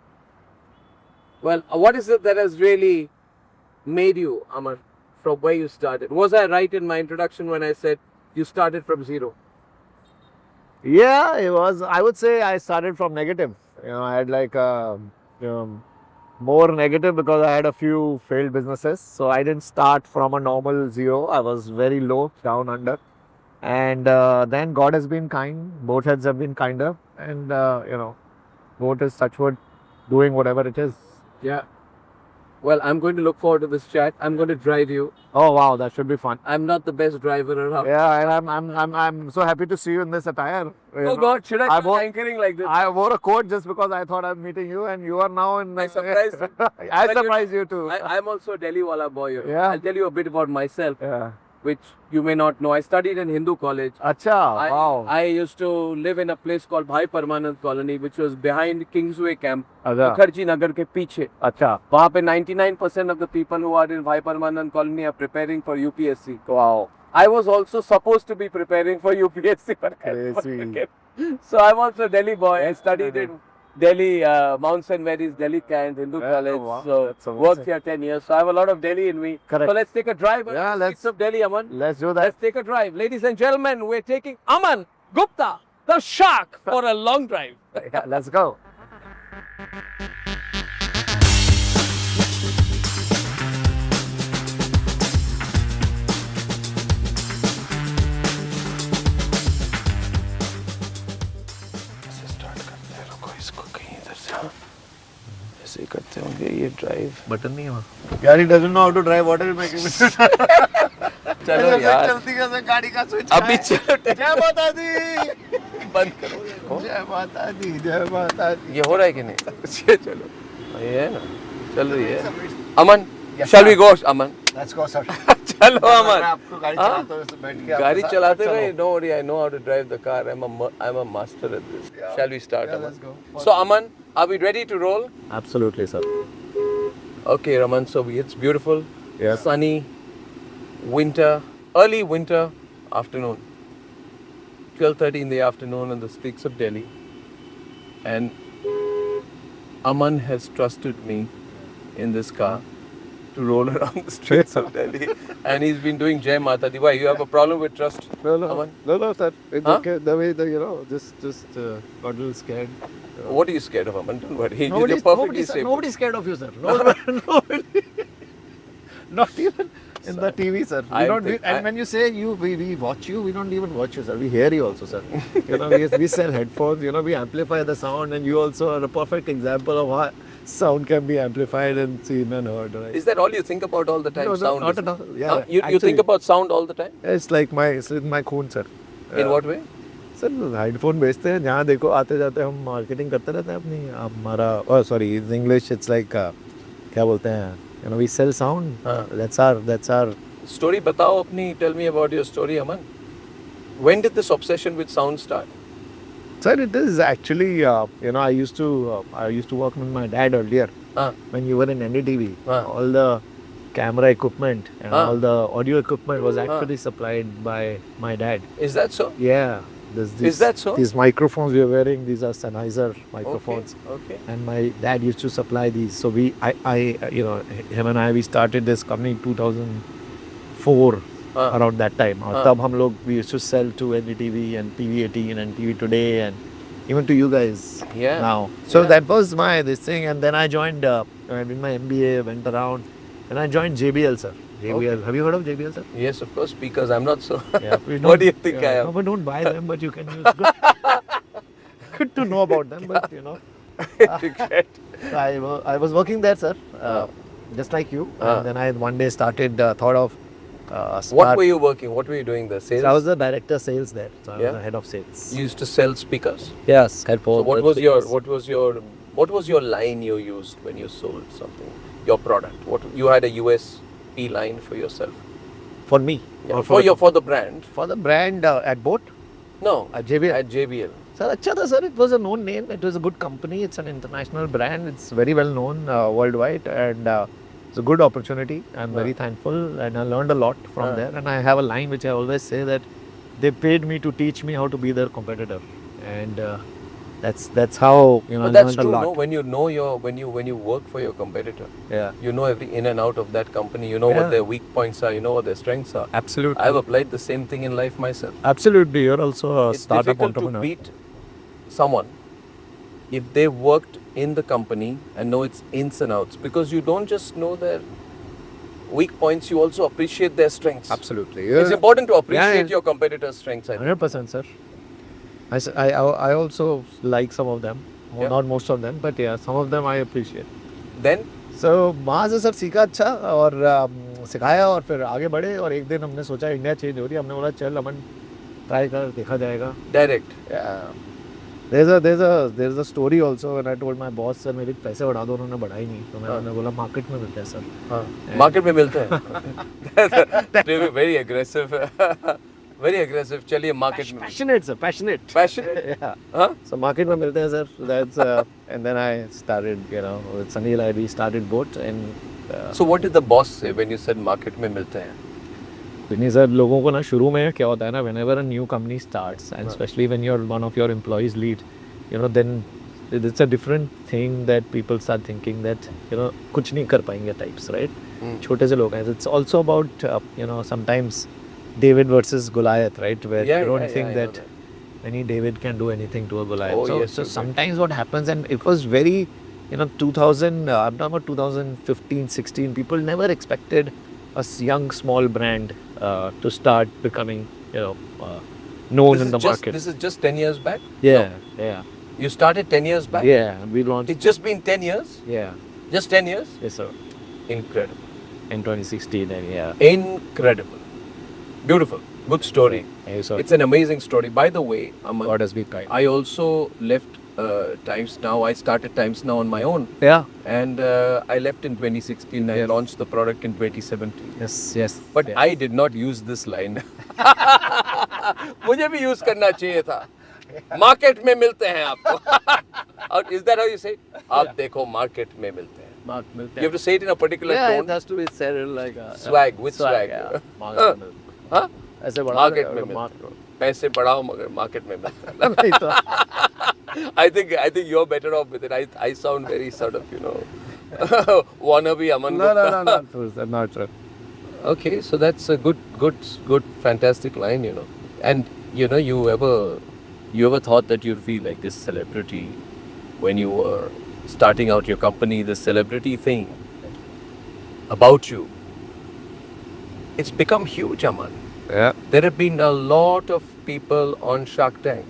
Well, what is it that has really made you, Aman, from where you started? Was I right in my introduction when I said you started from zero? Yeah, it was. I would say I started from negative. I had like more negative because I had a few failed businesses. So I didn't start from a normal zero. I was very low, down under. And then God has been kind. Both heads have been kinder. And, both is touchwood doing whatever it is. Yeah. Well, I'm going to look forward to this chat. I'm going to drive you. Oh wow, that should be fun. I'm not the best driver around. Yeah, and I'm so happy to see you in this attire. Oh God, should I start anchoring like this? I wore a coat just because I thought I'm meeting you, and you are now in. I surprised you. I surprised you too. I'm also a Delhi wala boy. Yeah. I'll tell you a bit about myself. Yeah. Which you may not know. I studied in Hindu college. Acha, wow. I used to live in a place called Bhai Parmanand Colony, which was behind Kingsway Camp, Acha. Mukherjee Nagar ke piche. Acha. वहाँ पे 99% of the people who are in Bhai Parmanand Colony are preparing for UPSC. Wow. I was also supposed to be preparing for UPSC. So I'm also a Delhi boy. I studied in Delhi, Mount St. Mary's, Delhi Kent, Hindu College. Wow. So worked here 10 years. So I have a lot of Delhi in me. Correct. So let's take a drive. Yeah, let's of Delhi, Aman. Let's do that. Let's take a drive. Ladies and gentlemen, we're taking Aman Gupta, the shark, for a long drive. Yeah, let's go. ऐसे ही करते होंगे ये drive button नहीं है वहाँ यार he doesn't know how to drive what are you making me चलो यार चलती कैसे गाड़ी का स्विच अभी चलो जय माता दी बंद करो जय माता दी जय माता दी ये हो रहा है कि नहीं चलो ये है ना चल रही है अमन shall we go Aman let's go sir चलो अमन आपको गाड़ी चलाते हुए बैठ के गाड़ी चलाते हुए don't worry I know how to drive the car I'm a master at this shall we start Aman let's go so Aman are we ready to roll absolutely sir okay Raman so it's beautiful yeah sunny early winter afternoon 12:30 in the afternoon on the streets of Delhi and Aman has trusted me in this car to roll around the streets of Delhi and he's been doing Jai Mata Di. Why, you have a problem with trust? No sir it's okay the way just got a little scared What are you scared of Aman? Don't worry, nobody's, you're perfectly safe. Nobody's scared of you sir nobody not even in the TV sir and when you say we watch you we don't even watch you sir we hear you also sir we sell headphones we amplify the sound and you also are a perfect example of how sound can be amplified and seen and heard right? Is that all you think about all the time? No, sound not at all. Yeah, you think about sound all the time? It's like my खून sir. In what way? Sir headphone बेचते हैं जहाँ देखो आते जाते हम marketing करते रहते हैं अपनी हमारा sorry in English it's like क्या बोलते हैं we sell sound that's our story बताओ अपनी tell me about your story Aman when did this obsession with sound start sir it is actually I used to work with my dad earlier when you were in NDTV all the camera equipment and all the audio equipment was actually supplied by my dad. Is that so? Yeah. Is that so? These microphones we are wearing, these are Sennheiser microphones. Okay. And my dad used to supply these. So him and I, we started this company in 2004, around that time. We used to sell to NDTV and TV18 and TV Today and even to you guys now. So that was this thing. And then I joined, I did my MBA, went around and I joined JBL, sir. JBL. Okay. Have you heard of JBL, sir? Yes, of course, because I'm not so. Yeah, what do you think I am? No, but don't buy them, but you can use good to know about them, but I was working there, sir, just like you. And then I one day started, thought of what were you working? What were you doing there? Sales? So I was the director of sales there. So I was the head of sales. You used to sell speakers? Yes. So what was your line you used when you sold something? Your product? You had a USP line for yourself? For me? Yeah, for the brand? For the brand at boat? No. At JBL? At JBL. Sir, sir, it was a known name. It was a good company. It's an international brand. It's very well known worldwide and it's a good opportunity. I'm very thankful and I learned a lot from there. And I have a line which I always say that they paid me to teach me how to be their competitor, and that's how But that's learned a true. lot. No, when you work for your competitor, Yeah. you know every in and out of that company. You know Yeah. what their weak points are. You know what their strengths are. Absolutely. I've applied the same thing in life myself. Absolutely, you're also a It's startup difficult entrepreneur. to beat someone if they worked in the company and know its ins and outs, because you don't just know their weak points, you also appreciate their strengths. Absolutely. It's important to appreciate Yeah. your competitor's strengths. I think. 100%, sir. I also like some of them. Yeah. Not most of them, but yeah, some of them I appreciate. Then So वहाँ से sir सीखा अच्छा और सिखाया और फिर आगे बढ़े और एक दिन हमने सोचा इंडिया चेंज हो रही है, हमने बोला चल अमन ट्राई कर देखा जाएगा. Direct. Yeah. There's a story also when I told my boss sir मेरे पैसे बढ़ा दो, उन्होंने बढ़ा ही नहीं, तो मैंने बोला मार्केट में मिलते हैं सर. मार्केट में मिलते हैं. They were very aggressive. Very aggressive. चलिए मार्केट में. Passionate sir, passionate. Passionate. Yeah. Huh? So market में मिलते हैं sir. That's and then I started, with Sanil we started boat and. So what did the boss say when you said market में मिलते हैं? नहीं sir, लोगों को ना शुरू में क्या होता है ना, whenever a new company starts and especially when you're one of your employees lead, then it's a different thing that people start thinking that कुछ नहीं कर पाएंगे types, right? छोटे से लोग हैं. It's also about sometimes David versus Goliath, right? Where you don't think that any David can do anything to a Goliath. Oh, so sometimes what happens, and it was very 2000, I'm talking about 2015, 16, people never expected a young small brand to start becoming known in the market. This is just 10 years back? Yeah, No. yeah. You started 10 years back? Yeah, we launched. It's just been 10 years? Yeah. Just 10 years? Yes, sir. Incredible. In 2016, and yeah. Incredible. Beautiful. Good story. Yeah, sir. It's an amazing story. By the way, Aman, God has been kind. I also left Times Now. I started Times Now on my own. Yeah. And I left in 2016. I launched the product in 2017. Yes. But I did not use this line. मुझे भी use करना चाहिए था. Market में मिलते हैं आपको. Is that how you say it? आप देखो market में मिलते हैं. You have to say it in a particular tone. It has to be said like Swag, with swag. Yeah. हाँ? ऐसे बढ़ा Market में मिलते हैं. पैसे बढ़ाओ मगर market में मिलते हैं. नहीं तो. I think you're better off with it. I sound very sort of, wannabe Aman Gupta. No, not true. Okay, so that's a good, fantastic line, And you ever thought that you'd feel like this celebrity when you were starting out your company, the celebrity thing about you? It's become huge, Aman. Yeah. There have been a lot of people on Shark Tank.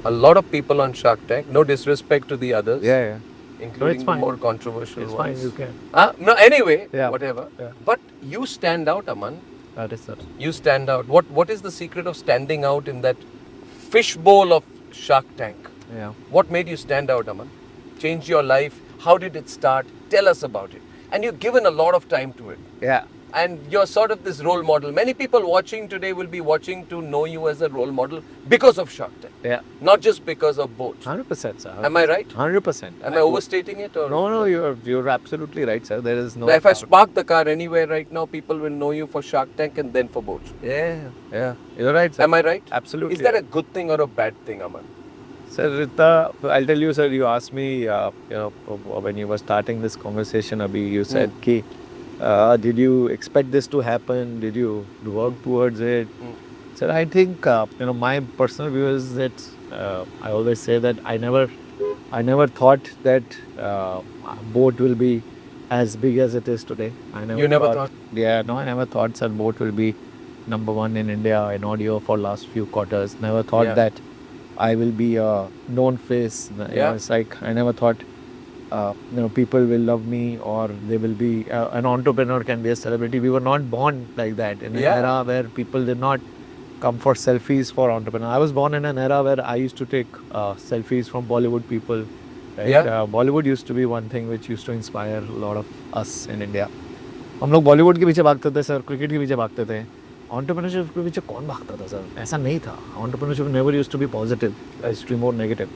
A lot of people on Shark Tank. No disrespect to the others. Yeah. Including it's fine. more controversial It's ones. fine, you can. No, anyway, Yeah. whatever. Yeah. But you stand out, Aman. That is, sir. You stand out. What is the secret of standing out in that fishbowl of Shark Tank? Yeah. What made you stand out, Aman? Changed your life? How did it start? Tell us about it. And you've given a lot of time to it. Yeah. And you're sort of this role model. Many people watching today will be watching to know you as a role model because of Shark Tank. Yeah. Not just because of boat. 100%, sir. Am I right? 100%. Am I overstating it? Or? No, you're absolutely right, sir. There is no. If I park the car anywhere right now, people will know you for Shark Tank and then for boats. Yeah. You're right, sir. Am I right? Absolutely. Is that a good thing or a bad thing, Aman? Sir, I'll tell you, sir. You asked me, when you were starting this conversation, Abhi, you said, "Ki, did you expect this to happen? Did you work towards it?" Sir, I think my personal view is that I always say that I never thought that boat will be as big as it is today. You never thought? Yeah, no, I never thought, sir, boat will be #1 in India in audio for last few quarters. Never thought that I will be a known face. It's like I never thought people will love me or they will be an entrepreneur can be a celebrity. We were not born like that in an era where people did not come for selfies for entrepreneurs. I was born in an era where I used to take selfies from Bollywood people. Right? Bollywood used to be one thing which used to inspire a lot of us in India. हम लोग बॉलीवुड के पीछे भागते थे sir, cricket के पीछे भागते थे. Entrepreneurship के पीछे कौन भागता था सर? ऐसा नहीं था. Entrepreneurship never used to be positive. It used to be more negative.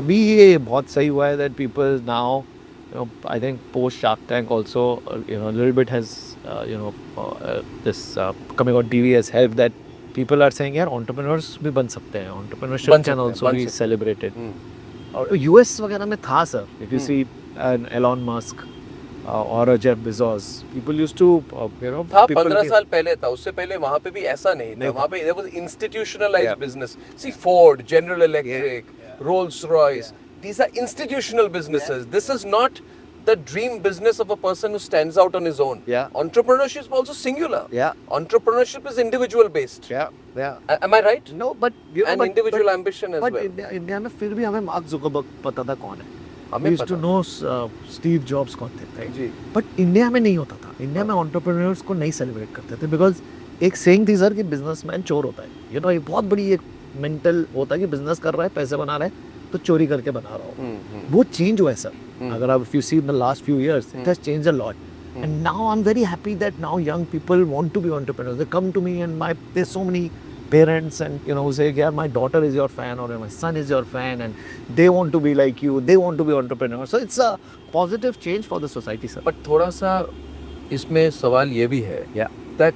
अभी ये बहुत सही हुआ है that people now, I think post Shark Tank also, a little bit has, this coming on TV has helped that people are saying यार entrepreneurs भी बन सकते हैं, entrepreneurship can also be celebrated. और US वगैरह में था sir, if you see an Elon Musk or a Jeff Bezos, people used to था 15 साल पहले था, उससे पहले वहाँ पे भी ऐसा नहीं था, वहाँ पे there was institutionalized business. See Ford, General Electric, Rolls-Royce, these are institutional businesses. This is not the dream business of a person who stands out on his own. Entrepreneurship is also singular. Entrepreneurship is individual based. Am I right? No, but individual ambition as well. But India में फिर भी हमें mark Zuckerberg पता था कौन है. We used to know Steve Jobs कौन थे, right? But इंडिया में नहीं होता था. इंडिया में entrepreneurs को नहीं सेलिब्रेट करते थे because एक saying थी सर कि बिजनेसमैन चोर होता है. You know, एक बहुत बड़ी एक मेंटल होता है कि बिजनेस कर रहा है, पैसे बना रहा है, तो चोरी करके बना रहा हो. वो चेंज हुआ है सर. अगर आप if you see in the last few years, it has changed a lot. And now I'm very happy that now young people want to be entrepreneurs. They come to me and there's so many parents and who say, yeah, my daughter is your fan or my son is your fan and they want to be like you, they want to be entrepreneurs. So it's a positive change for the society, sir. But थोड़ा सा इसमें सवाल ये भी है that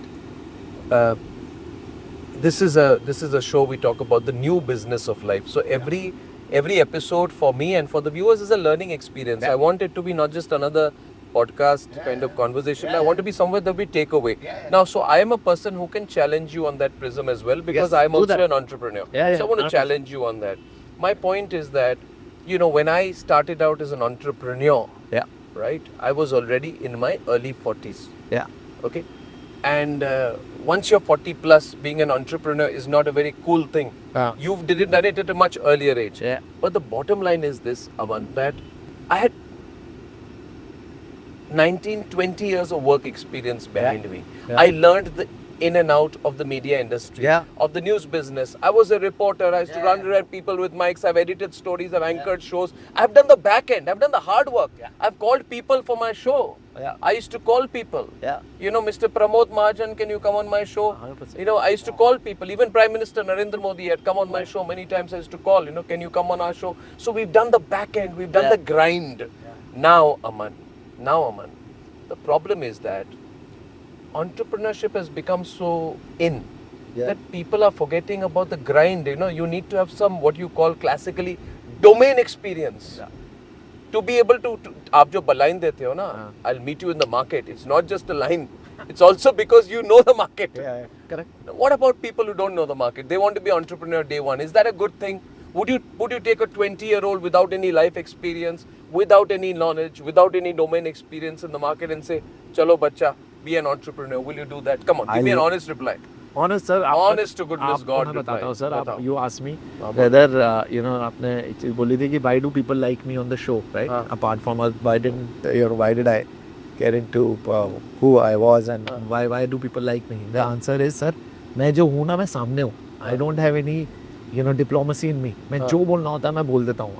this is a show we talk about the new business of life. So every episode for me and for the viewers is a learning experience. I want it to be not just another podcast kind of conversation. I want to be somewhere that we take away. Now, so I am a person who can challenge you on that prism as well because I am also an entrepreneur. So I want to challenge you on that. My point is that, when I started out as an entrepreneur, right, I was already in my early 40s. Okay. And once you're 40 plus, being an entrepreneur is not a very cool thing. You've did it at a much earlier age. But the bottom line is this, Aman, that I had 19-20 years of work experience behind me. I learned the in and out of the media industry, of the news business. I was a reporter. I used to run around people with mics. I've edited stories. I've anchored shows. I've done the back end. I've done the hard work. I've called people for my show. I used to call people. Mr. Pramod Mahajan, can you come on my show? 100%. I used to call people. Even Prime Minister Narendra Modi had come on my show many times. I used to call, can you come on our show? So we've done the back end. We've done the grind. Now, Aman, the problem is that entrepreneurship has become so in that people are forgetting about the grind. You need to have some what you call classically domain experience to be able to आप जो line देते हो ना, I'll meet you in the market. It's not just a line. It's also because you know the market. Correct. What about people who don't know the market? They want to be entrepreneur day one. Is that a good thing? Would you take a 20-year-old without any life experience, without any knowledge, without any domain experience in the market and say, "Chalo bacha, be an entrepreneur"? Will you do that? Come on, give me an honest reply. Honest, sir. Honest to goodness God. बताता हूँ sir. You asked me whether आपने चीज बोली थी कि why do people like me on the show, right? Apart from why did I get into who I was and why do people like me? The answer is, sir, मैं जो हूँ ना मैं सामने हूँ. I don't have any diplomacy in me. मैं जो बोलना होता है मैं बोल देता हूँ.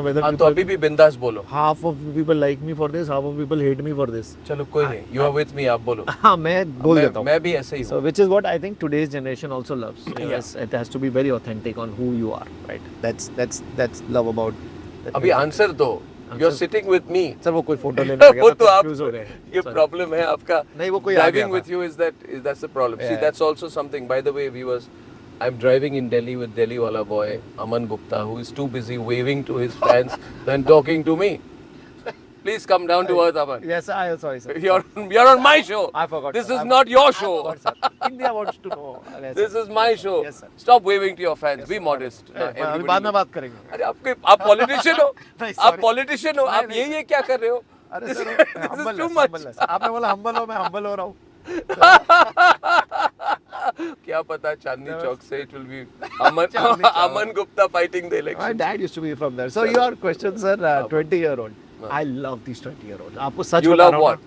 Whether तो अभी भी बिंदास बोलो. Half of people like me for this, half of people hate me for this. चलो कोई नहीं. You are with me. आप बोलो. हाँ मैं बोल देता हूँ. मैं भी ऐसे ही हूँ. So which is what I think today's generation also loves. Yes, it has to be very authentic on who you are, right? That's love about. अभी आंसर दो. You're sitting with me. Sir वो कोई photo लेने लगा तो confuse हो रहे हैं. ये problem है आपका. नहीं वो कोई driving with you that's the problem. See, that's also something. By the way, viewers, I'm driving in Delhi with Delhi wala boy Aman Gupta, who is too busy waving to his fans than talking to me. Please come down to earth, Aman. Yes, sorry, sir. You're on my show. I forgot. This is not your show. India wants to know. This is my show. Yes, sir. Stop waving to your fans. Be modest. अभी बाद में बात करेंगे. अरे आप politician हो. आप politician हो. आप ये क्या कर रहे हो? अरे सर, humble too much. आपने बोला humble हो, मैं humble हो रहा हूँ. क्या पता चांदनी चौक से it will be Aman Gupta fighting the election. My dad used to be from there. So your question, sir, 20-year-old. I love these 20-year-olds. आपको सच You love what?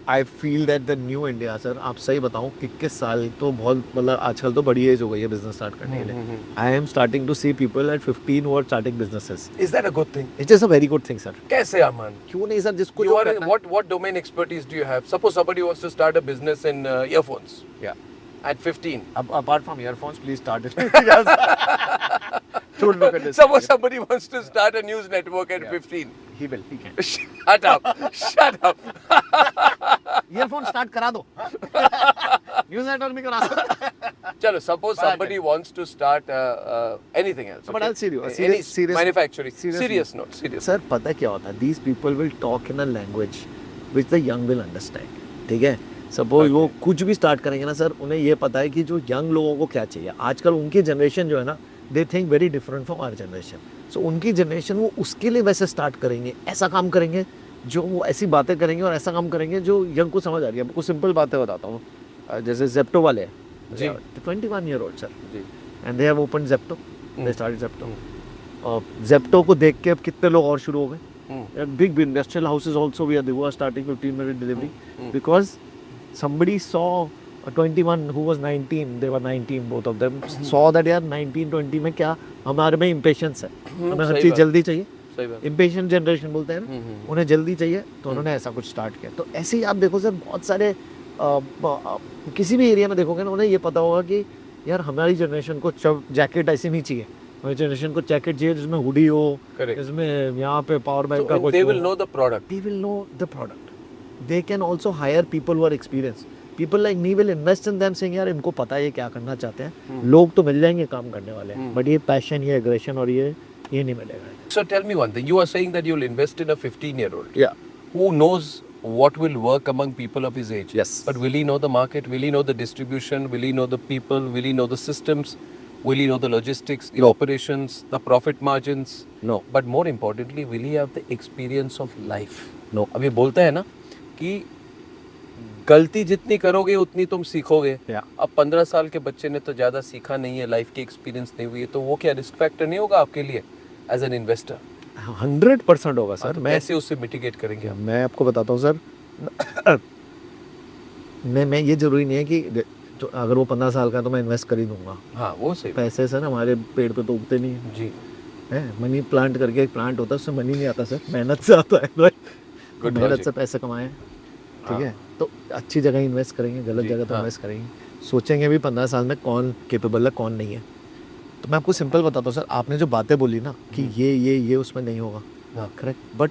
I feel that the new India, sir, आप सही बताऊं 21 साल तो बहुत मतलब आजकल तो बड़ी एज हो गई है बिजनेस स्टार्ट करने के लिए. I am starting to see people at 15 who are starting businesses. Is that a good thing? It's just a very good thing, sir. कैसे अमन? क्यों नहीं सर जिसको You are what domain expertise do you have? Suppose somebody wants to start a business in earphones. Yeah. At 15. Apart from earphones, please start it. Don't look at this. Suppose somebody wants to start a news network at 15. He will. He can. Shut up. Shut up. Earphone start करा दो. News network भी करा सकता चलो, suppose somebody wants to start anything else. But I'll see you. Any Serious manufacturing. seriously. Serious note. Serious. Sir पता क्या होता है, these people will talk in a language which the young will understand. ठीक है, suppose वो कुछ भी start करेंगे ना सर, उन्हें ये पता है कि जो यंग लोगों को क्या चाहिए. आजकल उनकी जनरेशन जो है ना, they think very different from our generation. So उनकी जनरेशन वो उसके लिए वैसे स्टार्ट करेंगे, ऐसा काम करेंगे जो वो ऐसी बातें करेंगे और ऐसा काम करेंगे जो यंग को समझ आ रही है. कुछ सिंपल बातें बताता हूँ. जैसे जेप्टो वाले हैं जी, 21 year old sir ji, and they have open Zepto, they started Zepto. और जेप्टो को देख के अब कितने लोग और शुरू हो गए. Big industrial houses also we are starting 15-minute delivery because somebody saw a 21 who was 19, they were 19 both of them, saw that यार 19-20 में क्या हमारे में impatience है, हमें हर चीज़ जल्दी चाहिए. impatient जनरेशन बोलते हैं ना, उन्हें जल्दी चाहिए, तो उन्होंने ऐसा कुछ स्टार्ट किया. तो ऐसे ही आप देखो सर, बहुत सारे किसी भी एरिया में देखोगे ना, उन्हें ये पता होगा कि यार हमारी जनरेशन को जैकेट ऐसी नहीं चाहिए, हमारी जनरेशन को जैकेट चाहिए जिसमें हुडी हो, जिसमें यहाँ पे पावर बैंक का कुछ. They will know the product. They will know the product. They can also hire people who are experienced. People like me will invest in them saying यार इनको पता है ये क्या करना चाहते हैं. लोग तो मिल जाएंगे काम करने वाले, बट ये पैशन, ये एग्रेशन और ये नहीं मिलेगा. So tell me one thing. You are saying that you will invest in a 15-year-old. Yeah. Who knows what will work among people of his age. Yes. But will he know the market? Will he know the distribution? Will he know the people? Will he know the systems? Will he know the logistics, the operations, the profit margins? No. But more importantly, will he have the experience of life? No. अब ये बोलते हैं ना कि गलती जितनी करोगे उतनी तुम सीखोगे. अब 15 साल के बच्चे ने तो ज़्यादा सीखा नहीं है, लाइफ की एक्सपीरियंस नहीं हुई है, तो वो क्या रिस्क फैक्टर नहीं होगा आपके लिए एज एन इन्वेस्टर? 100% होगा सर. तो मैं कैसे उससे मिटिगेट करेंगे आप? मैं आपको बताता हूँ सर. मैं ये जरूरी नहीं है कि तो अगर वो 15 साल का तो मैं इन्वेस्ट कर ही दूंगा. हाँ, वो सही. पैसे सर हमारे पेड़ पे तो उगते नहीं है जी. है मनी प्लांट करके एक प्लांट होता है, उससे मनी नहीं आता सर, मेहनत से आता है भाई. मेहनत से पैसे कमाए, ठीक है. तो अच्छी जगह इन्वेस्ट करेंगे, गलत जगह तो इन्वेस्ट करेंगे. सोचेंगे भी 15 साल में कौन कैपेबल है कौन नहीं है. तो मैं आपको सिंपल बताता हूँ सर, आपने जो बातें बोली ना कि ये उसमें नहीं होगा, करेक्ट, बट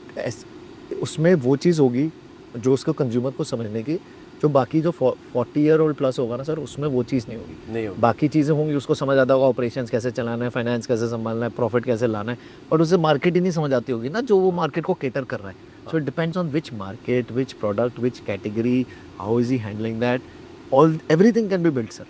उसमें वो चीज़ होगी जो उसको कंज्यूमर को समझने की, जो बाकी जो 40 year old प्लस होगा ना सर, उसमें वो चीज़ नहीं होगी. बाकी चीज़ें होंगी, उसको समझ आता होगा ऑपरेशंस कैसे चलाना है, फाइनेंस कैसे संभालना है, प्रॉफिट कैसे लाना है, और उसे मार्केट ही नहीं समझ आती होगी ना जो वो मार्केट को केटर कर रहा है. So it depends on which market, which product, which category, how is he handling that. Everything can be built, sir.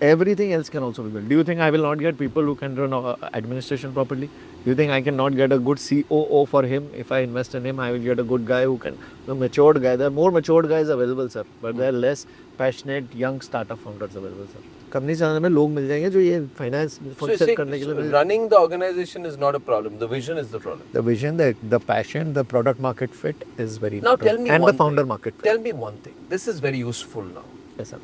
Everything else can also be built. Do you think I will not get people who can run administration properly? Do you think I cannot get a good COO for him? If I invest in him, I will get a good guy who can, the matured guy. There are more matured guys available, sir, but there are less passionate young startup founders available, sir. Company चलाने में लोग मिल जाएंगे जो ये finance function करने के लिए. Running the organization is not a problem. The vision is the problem. The vision, the passion, the product market fit is very now important. Tell me and one the founder thing. market fit. Tell me one thing. This is very useful now. Yes, sir.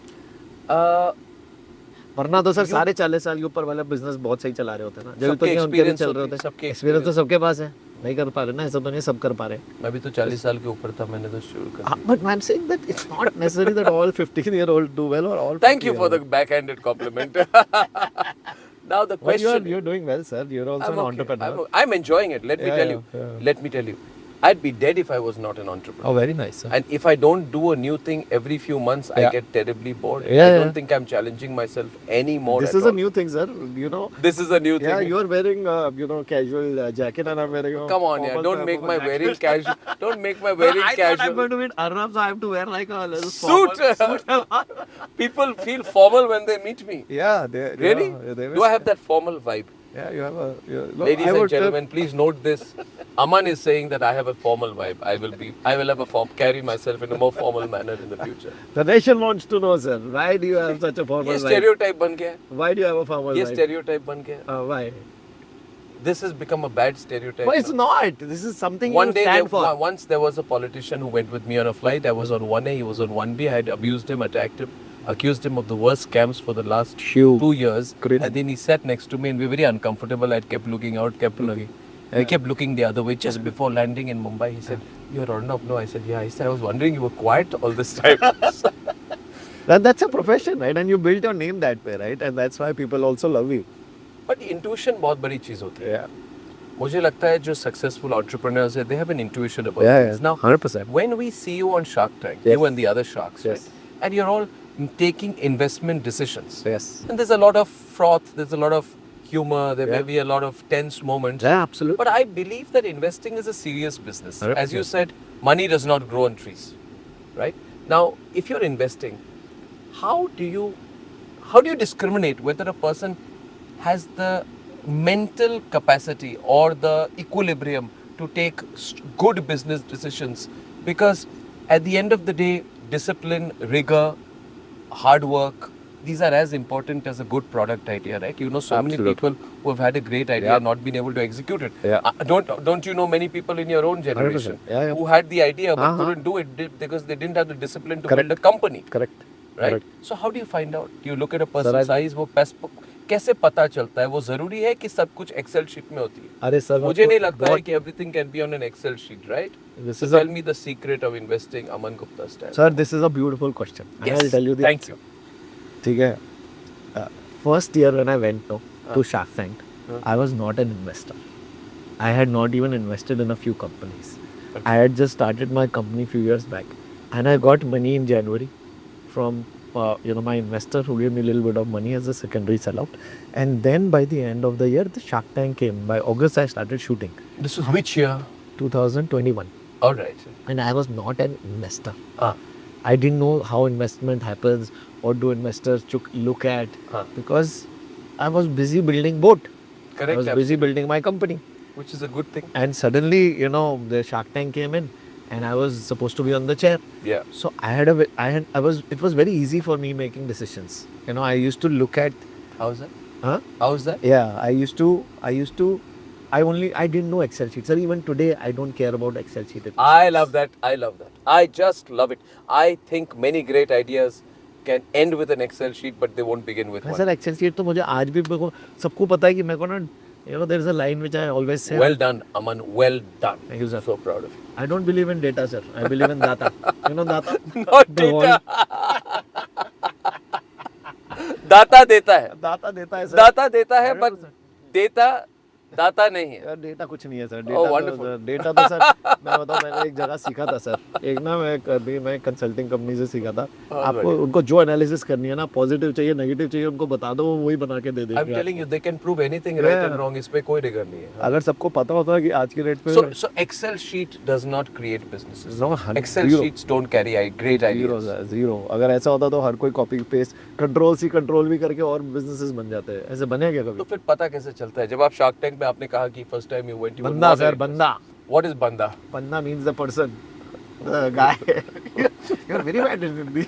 वरना तो sir सारे 40 साल के ऊपर वाला business बहुत सही चला रहे होते हैं ना, जब तो उनके भी चल रहे होते हैं. एक्सपीरियंस तो सबके पास है, नहीं कर पा रहे ना, ऐसा तो नहीं सब कर पा रहे. मैं भी तो 40 साल के ऊपर था, मैंने तो शुरू कर. But I'm saying that it's not necessary that all 15-year-old do well or all. Thank you for the backhanded compliment. Now the question. You're doing well, sir. You're also an entrepreneur. I'm enjoying it. Let me tell you. Let me tell you. I'd be dead if I was not an entrepreneur. Oh, very nice, sir. And if I don't do a new thing every few months, I get terribly bored. I don't think I'm challenging myself anymore. This is a new thing, sir. You know. This is a new thing. Yeah, you're wearing casual jacket and I'm wearing. Come on, yeah. Don't make my wearing casual. Don't make my wearing casual. I thought I'm going to meet Arnab, so I have to wear like a little suit. People feel formal when they meet me. Yeah, really. Do I have that formal vibe? Yeah, you have a. Ladies and gentlemen, please note this. Aman is saying that I have a formal vibe. I will have a carry myself in a more formal manner in the future. The nation wants to know, sir. Why do you have such a formal vibe? ये stereotype बन गया. Why do you have a formal vibe? ये stereotype बन गया. Why? This has become a bad stereotype. But it's not. This is something you stand for. Once there was a politician who went with me on a flight. I was on 1A, he was on 1B. I had abused him, attacked him, accused him of the worst scams for the last 2 years. And then he sat next to me and we were very uncomfortable. I kept looking out, I kept looking the other way just before landing in Mumbai. He said, "You're Arnab?" No, I said, "Yeah." He said, "I was wondering you were quiet all this time." That's a profession, right? And you built your name that way, right? And that's why people also love you. But intuition बहुत बड़ी चीज होती है. मुझे लगता है जो successful entrepreneurs हैं, they have an intuition about things. Now, 100%. when we see you on Shark Tank, you and the other sharks, right? And you're all taking investment decisions. Yes. And there's a lot of froth, there's a lot of humor, there may be a lot of tense moments. Yeah, absolutely. But I believe that investing is a serious business. 100%. As you said, money does not grow on trees, right? Now, if you're investing, how do you discriminate whether a person has the mental capacity or the equilibrium to take good business decisions? Because at the end of the day, discipline, rigor, hard work, these are as important as a good product idea, right? You know so many people who have had a great idea and not been able to execute it. Don't you know many people in your own generation who had the idea but couldn't do it because they didn't have the discipline to build a company? Correct. Right? So how do you find out? Do you look at a person's size? वो कैसे पता चलता है? वो जरूरी है कि सब कुछ Excel sheet में होती है? अरे सर, मुझे नहीं लगता है कि everything can be on an Excel sheet, right? Tell me the secret of investing Aman Gupta style. Sir, this is a beautiful question. Yes. I'll tell you the Thank you. ठीक है. First year when I went to Shark Tank, I was not an investor. I had not even invested in a few companies. I had just started my company a few years back, and I got money in January from my investor who gave me a little bit of money as a secondary sellout. And then by the end of the year, the Shark Tank came. By August, I started shooting. This was which year? 2021. All right. And I was not an investor. I didn't know how investment happens. What do investors look at? Because I was busy building boat. Correct. I was busy building my company. Which is a good thing. And suddenly, the Shark Tank came in, and I was supposed to be on the chair. Yeah. So it was very easy for me making decisions. I used to look at. How's that? Huh? How's that? Yeah, I didn't know Excel sheets. Sir, even today, I don't care about Excel sheet. I love that. I just love it. I think many great ideas can end with an Excel sheet, but they won't begin with one. Sir, Excel sheet तो मुझे आज भी सबको पता है कि मेरे को ना, there is a line which I always say. Well done, Aman. Well done. Thank you, sir. So proud of you. I don't believe in data, sir. I believe in data. You know data? Not data. दाता देता है. दाता देता है, sir. दाता देता है, but देता दाता नहीं है. डेटा कुछ नहीं है सर. डेटा तो सर मैं बताऊं, मैंने एक जगह सीखा था सर. एक ना मैं कंसल्टिंग कंपनी से सीखा था. आपको उनको जो एनालिसिस करनी है ना, पॉजिटिव चाहिए, नेगेटिव चाहिए, उनको बता दो, वो वही बना के दे देंगे. I'm telling you, they can prove anything right and wrong. इसमें कोई डिगर नहीं है. अगर सबको पता होता है कि आज की रेट पे. So Excel sheet does not create businesses. No, Excel sheets don't carry great ideas. Zero. अगर ऐसा होता तो हर कोई कॉपी पेस्ट कंट्रोल भी करके और बिजनेसेस बन जाते हैं. ऐसे बने क्या कभी? तो फिर पता कैसे चलता है? जब आप शार्क टैंक में आपने कहा कि फर्स्ट टाइम यू वेंट, बंदा सर, बंदा. What is banda? Banda means the person, the guy. You're very bad in Hindi.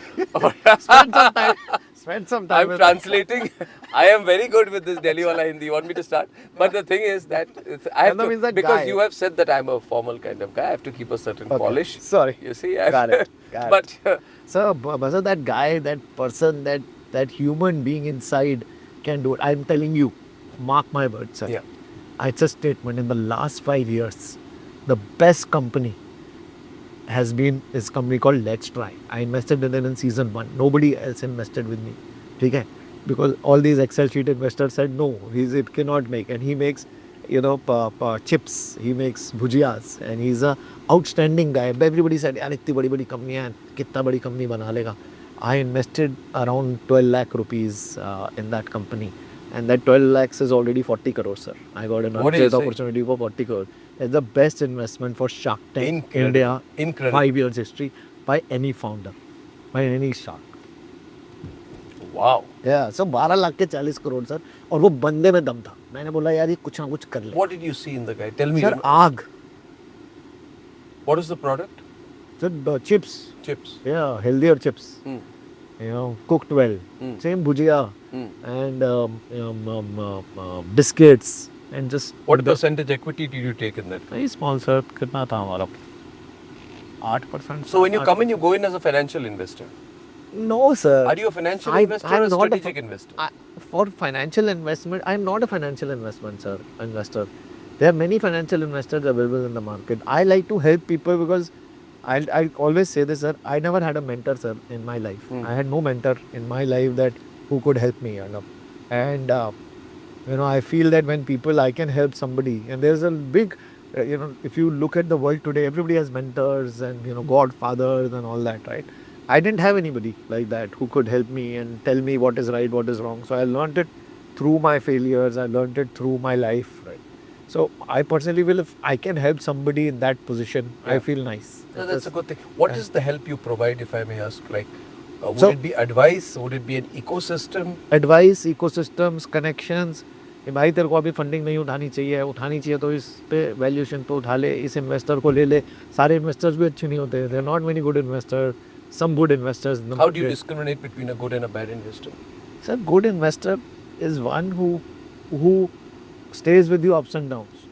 Spend some time. I'm translating. I am very good with this Delhi wala Hindi. You want me to start? But the thing is that I have to, because you have said that I'm a formal kind of guy. I have to keep a certain polish. Sorry. You see, got it. But sir, that guy, that person, that human being inside can do it. I'm telling you, mark my words, sir. Yeah. It's a statement. In the last 5 years, the best company has been this company called Let's Try. I invested in it in season 1. Nobody else invested with me. Okay? Because all these Excel sheet investors said no, it cannot make. And he makes, chips. He makes bhujiyas. And he's a outstanding guy. Everybody said, yaar, itni badi company hai, kitna badi company bana lega. I invested around 12 lakh rupees in that company. And that 12 lakhs is already 40 crores, sir. I got an opportunity for 40 crores. It's the best investment for Shark Tank India, 5 years history, by any founder, by any shark. Wow. Yeah, so 12 lakh के 40 crore, sir. और वो बंदे में दम था. मैंने बोला यार ये कुछ ना कुछ कर ले. What did you see in the guy? Tell me. Sir, आग. What is the product? Sir, chips. Chips. Yeah, healthier chips. Cooked well. Same bhujia. And biscuits and just. What percentage equity did you take in that? Very small, sir. कितना था हमारा? 8%. So when you come in, you go in as a financial investor. No, sir. Are you a financial investor or a strategic investor? For financial investment, I am not a financial investor. There are many financial investors available in the market. I like to help people because I always say this, sir. I never had a mentor, sir, in my life. I had no mentor in my life who could help me. And I feel that when I can help somebody, and there's a big, if you look at the world today, everybody has mentors and godfathers and all that, right? I didn't have anybody like that who could help me and tell me what is right, what is wrong. So I learned it through my failures. I learned it through my life. Right. So I personally will, if I can help somebody in that position, I feel nice. No, that's a good thing. What is the help you provide, if I may ask? Like, would it be advice? Would it be an ecosystem? Advice, ecosystems, connections. कि भाई तेरे को अभी funding नहीं उठानी चाहिए तो इस पे वैल्यूएशन तो उठा ले, इस इन्वेस्टर को ले ले. सारे इन्वेस्टर्स भी अच्छे नहीं होते. There are not many good investors. Some good investors. How do you discriminate between a good and a bad investor? Sir, good investor is one who stays with you ups and downs.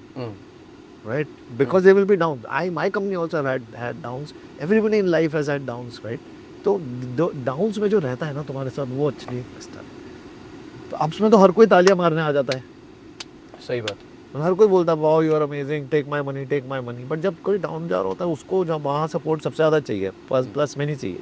Right? Because there will be downs. My company also had downs. Everybody in life has had downs, right? तो downs में जो रहता है ना तुम्हारे साथ, वो actually investor. तो अप्स में तो हर कोई तालियां मारने आ जाता है. सही बात. हर कोई बोलता है wow you are amazing, take my money. But जब कोई डाउन जा रहा होता है, उसको जब वहाँ सपोर्ट सबसे ज़्यादा चाहिए, प्लस में नहीं चाहिए.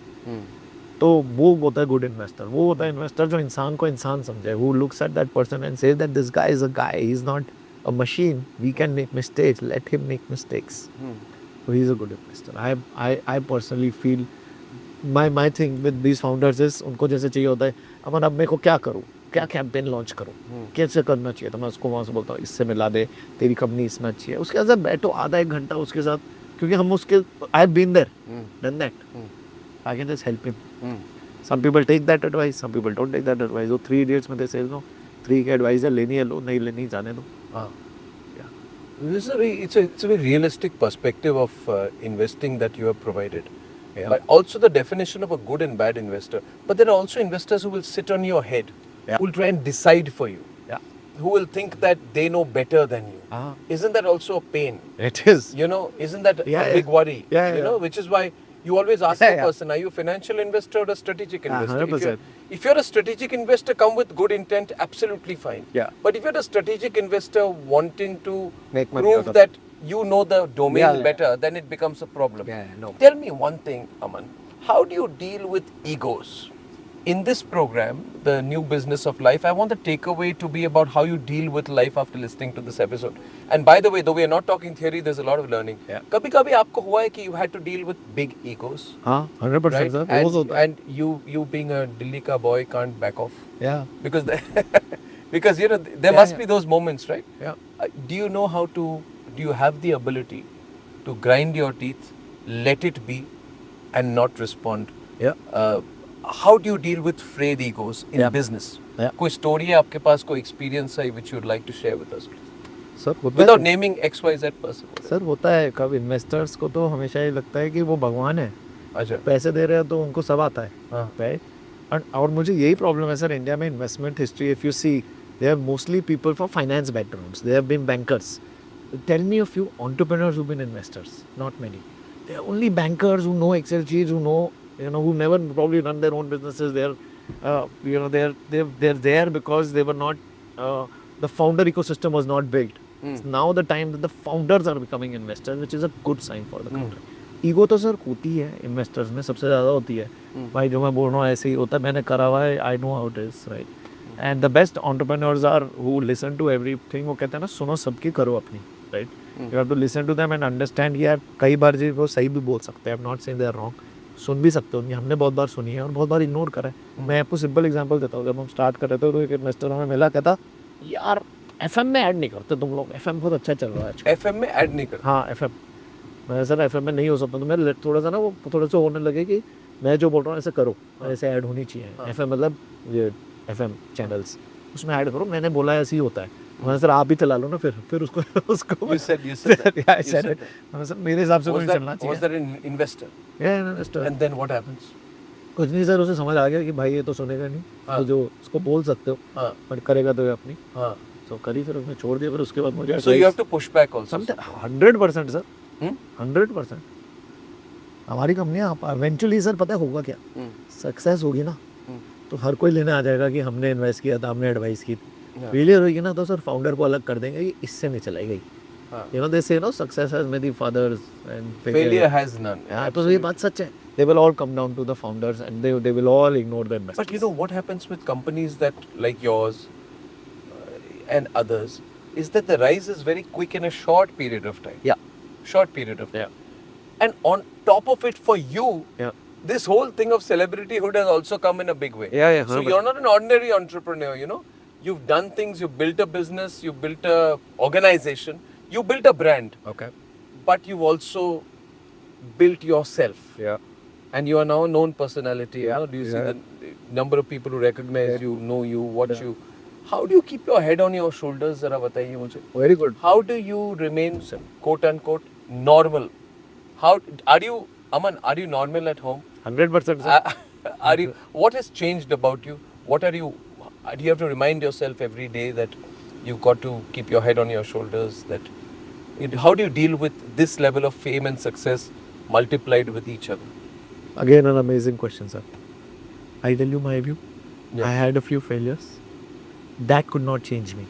तो वो होता है गुड इन्वेस्टर. वो होता है इन्वेस्टर जो इंसान को इंसान समझे, who looks at that person and says that this guy is a guy, he is not a machine, we can make mistakes, let him make mistakes. So he is a good investor. I personally feel my thing with these founders is उनको जैसे चाहिए होता है, अमन अब मेरे को क्या करूँ, क्या कैंपेन लॉन्च करूँ, कैसे करना चाहिए, तो मैं उसको वहाँ से बोलता हूँ इससे मिला दे, तेरी कंपनी इसमें अच्छी है. उसके साथ बैठो आधा एक घंटा उसके साथ, क्योंकि हम उसके I have been there, done that. I can just help him. Some people take that advice, some people don't take that advice. वो 3 idiots में they say no, 3 की एडवाइस है, लेनी है लो, नहीं लेनी जाने दो. It's a very realistic perspective of investing that you have provided. But also the definition of a good and bad investor. But there are also investors who will sit on your head, who will try and decide for you, who will think that they know better than you. Isn't that also a pain? It is. You know, isn't that a big worry? You know, which is why you always ask the person, are you a financial investor or a strategic investor? 100%. If you're a strategic investor, come with good intent, absolutely fine. But if you're a strategic investor wanting to prove that you know the domain better, then it becomes a problem. Tell me one thing, Aman. How do you deal with egos? In this program, the new business of life, I want the takeaway to be about how you deal with life after listening to this episode. And by the way, though we are not talking theory, there's a lot of learning. कभी-कभी आपको हुआ है कि you had to deal with big egos? हाँ, 100% sir. And you being a Delhi ka boy can't back off. Yeah. Because you know there must be those moments, right? Do you know how to? Do you have the ability to grind your teeth, let it be, and not respond? How do you deal with frayed egos in business? कोई story है आपके पास, कोई experience है which you would like to share with us, please? Sir, without naming XYZ person. Sir, होता है कब investors को तो हमेशा ये लगता है कि वो भगवान है. अच्छा. पैसे दे रहे हैं तो उनको सब आता है. Right? और मुझे यही प्रॉब्लम है सर इंडिया में investment history. If you see they are mostly people from finance backgrounds, they have been bankers. Tell me a few entrepreneurs who've been investors. Not many. They are only bankers who know Excel sheets, who know, who never probably run their own businesses. They're there because they were not. The founder ecosystem was not built. It's now the time that the founders are becoming investors, which is a good sign for the country. Ego तो sir होती है investors में, सबसे ज़्यादा होती है. भाई जो मैं बोल रहा हूँ ऐसे ही होता है, मैंने करा हुआ है, I know how it is, right. And the best entrepreneurs are who listen to everything. वो कहते हैं ना, सुनो सबकी, करो अपनी, right. You have to listen to them and understand. यार कई बार जी वो सही भी बोल सकते हैं, I am not saying they are wrong. सुन भी सकते हो, हमने बहुत बार सुनी है और बहुत बार इग्नोर करा है. मैं आपको सिंपल एग्जांपल देता हूँ. जब हम स्टार्ट कर रहे थे तो एक इन्वेस्टर हमें मिला, कहता यार एफएम में ऐड नहीं करते तुम लोग, एफएम बहुत अच्छा चल रहा है. एफएम में ऐड नहीं करते? हाँ, एफएम. मैं सर एफएम में नहीं हो सकता. तो मैं थोड़ा सा ना वो थोड़ा सा होने लगे कि मैं जो बोल रहा हूँ ऐसे करो, ऐसे ऐड होनी चाहिए. एफएम मतलब ये एफएम चैनल्स, उसमें ऐड करो. मैंने बोला ऐसे ही होता है. मैंने सर आप ही चला लो ना, फिर उसको You said that. मैंने सर मेरे हिसाब से कोई चलना चाहिए. Was that an investor? Yeah, an investor. And then what happens? कुछ नहीं सर, उसे समझ आ गया कि भाई ये तो सुनेगा नहीं. तो जो उसको बोल सकते हो, पर करेगा तो ये अपनी. तो करी, फिर उसने छोड़ दिया. फिर उसके बाद मुझे So you have to push back also. 100% sir, 100%. हमारी कंपनियाँ इवेंचुअली सर पता है होगा क्या, सक्सेस होगी ना तो हर कोई लेने आ जाएगा कि हमने इन्वेस्ट किया था, हमने एडवाइस की. फेलियर होगी ना तो सर फाउंडर को अलग कर देंगे कि इससे नहीं चलाई गई. they say success has many fathers and failure has none. तो ये बात सच है. They will all come down to the founders and they will all ignore the investors. But you know what happens with companies that like yours and others is that the rise is very quick in a short period of time. Short period of time. And on top of it, for you, this whole thing of celebrityhood has also come in a big way. Yeah, So you're not an ordinary entrepreneur, you know. You've done things, you've built a business, you've built a organization, you built a brand. Okay. But you've also built yourself. Yeah. And you are now a known personality. You know? Do you see the number of people who recognize you, know you, watch you? How do you keep your head on your shoulders? Zara bataiye mujhe. Very good. How do you remain, quote unquote, normal? How are you, Aman? Are you normal at home? 100%. Are you? What has changed about you? What are you? Do you have to remind yourself every day that you've got to keep your head on your shoulders? How do you deal with this level of fame and success multiplied with each other? Again, an amazing question, sir. I tell you my view. Yeah. I had a few failures. That could not change me.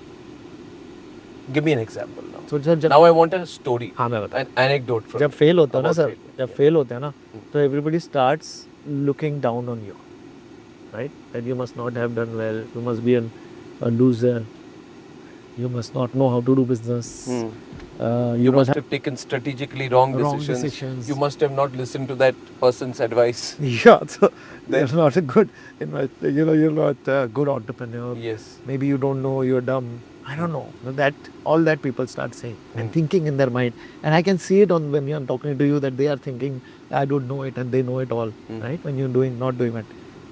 Give me an example now. So Now I want a story, हाँ मैं बताता an anecdote from जब fail होता है ना about sir, failure. जब fail होते हैं ना, तो everybody starts looking down on you, right? That you must not have done well. You must be a loser. You must not know how to do business. You must have taken strategically wrong decisions. You must have not listened to that person's advice. Yeah, so you're not a good, you're not a good entrepreneur. Yes. Maybe you don't know, you're dumb. I don't know. All that people start saying and thinking in their mind. And I can see it on when I'm talking to you that they are thinking, I don't know it, and they know it all, right? When you're not doing it.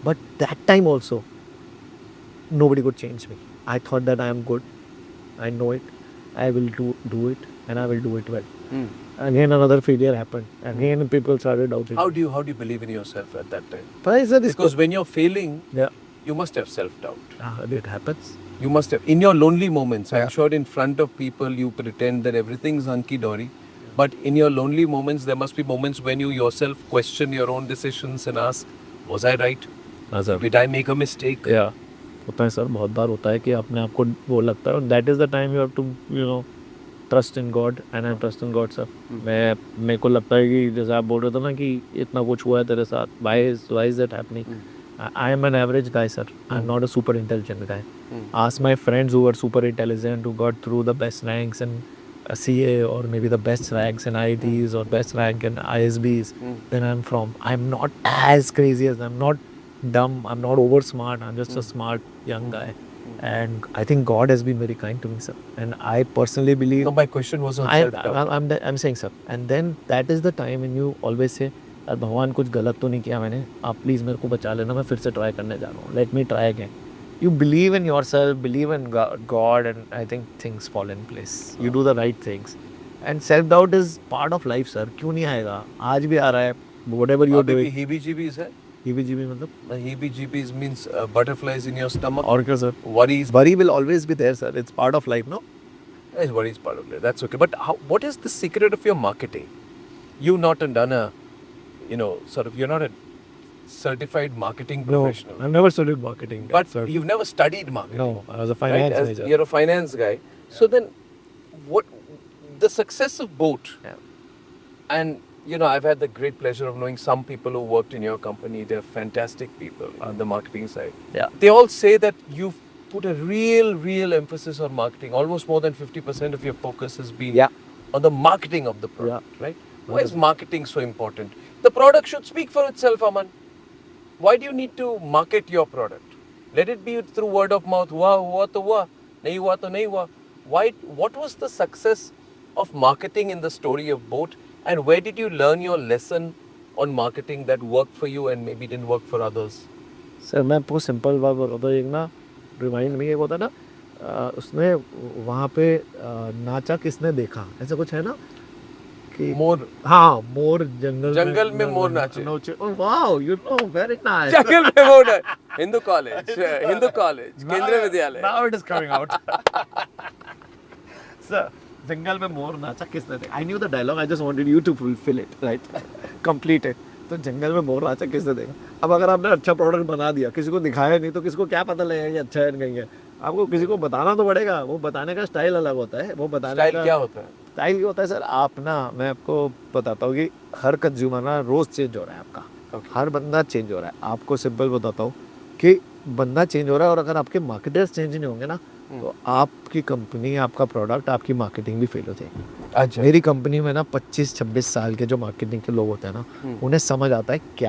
But that time also, nobody could change me. I thought that I am good. I know it. I will do it, and I will do it well. Again, another failure happened. Again, people started doubting. How do you believe in yourself at that time? Because when you're failing, you must have self-doubt. It happens. You must have. In your lonely moments, I'm sure in front of people you pretend that everything's hunky-dory. But in your lonely moments, there must be moments when you yourself question your own decisions and ask, was I right? Did I make a mistake? Yeah. होता है sir, बहुत बार होता है कि अपने आप को वो लगता है. That is the time you have to, trust in God, and I trust in God, sir. मेरे को लगता है कि जैसे आप बोल रहे थे ना कि इतना कुछ हुआ है तेरे साथ. Why is that happening? I am an average guy, sir. I'm not a super intelligent guy. Ask my friends who are super intelligent, who got through the best ranks in CA or maybe the best ranks in IITs or best rank in ISBs than I'm from. I'm not as crazy as I'm not dumb. I'm not over smart. I'm just a smart young guy. And I think God has been very kind to me, sir. And I personally believe. No, my question was on self-doubt. I'm saying, sir. And then that is the time when you always say, भगवान कुछ गलत तो नहीं किया मैंने, आप please मेरे को बचा लेना, मैं फिर से ट्राई करने जा रहा हूँ. Let me try again. You believe in yourself, believe in God, and I think things fall in place. You do the right things. And self-doubt is part of life, sir. क्यों नहीं आएगा? आज भी आ रहा है. Whatever you're doing. Heebie-jeebies है? Heebie-jeebies मतलब? Heebie-jeebies means butterflies in your stomach. और क्या sir? Worries. Worry will always be there, sir. It's part of life, no? Yes, worry is part of it. That's okay. But what is the secret of your marketing? You've not done a, you're not a certified marketing professional. No, I've never studied marketing. But you've never studied marketing. No, I was a finance major. You're a finance guy. So then, what the success of Boat, and I've had the great pleasure of knowing some people who worked in your company. They're fantastic people on the marketing side. Yeah. They all say that you've put a real emphasis on marketing. Almost more than 50% of your focus has been on the marketing of the product, right? Why is marketing so important? The product should speak for itself, Aman. Why do you need to market your product? Let it be through word of mouth. Hua to hua, nahi hua to nahi hua. What was the success of marketing in the story of Boat, and where did you learn your lesson on marketing that worked for you and maybe didn't work for others? Sir, मैं आपको simple बात बोल रहा था. एक ना remind में ये होता ना, उसने वहाँ पे नाचा किसने देखा, ऐसा कुछ है ना कि मोर. हाँ, मोर जंगल में मोर नाचे. Wow, very nice. जंगल में मोर नाचे. Hindu college, केंद्रीय विद्यालय. Now it is coming out. Sir, जंगल में मोर नाचा किसने देखा? I knew the dialogue. I just wanted you to fulfill it, right? Complete it. तो जंगल में मोर नाचा किसने देखा? अब अगर आपने अच्छा प्रोडक्ट बना दिया, किसी को दिखाया नहीं, तो किसको क्या पता लगेगा कि अच्छा है नहीं है? आपको किसी को बताना तो पड़ेगा. वो बताने का स्टाइल अलग होता है. वो बताने का क्या होता है? स्टाइल क्या होता है सर? आप ना, मैं आपको बताता हूँ कि हर कंज्यूमर ना रोज चेंज हो रहा है आपका. हर बंदा चेंज हो रहा है. आपको सिंपल बताता हूँ कि बंदा चेंज हो रहा है, और अगर आपके मार्केटर्स चेंज नहीं होंगे ना, तो आपकी कंपनी, आपका प्रोडक्ट, आपकी मार्केटिंग भी फेल हो जाएगी. अच्छा. मेरी कंपनी में ना 25-26 साल के जो मार्केटिंग के लोग होते हैं ना, उन्हें समझ आता है क्या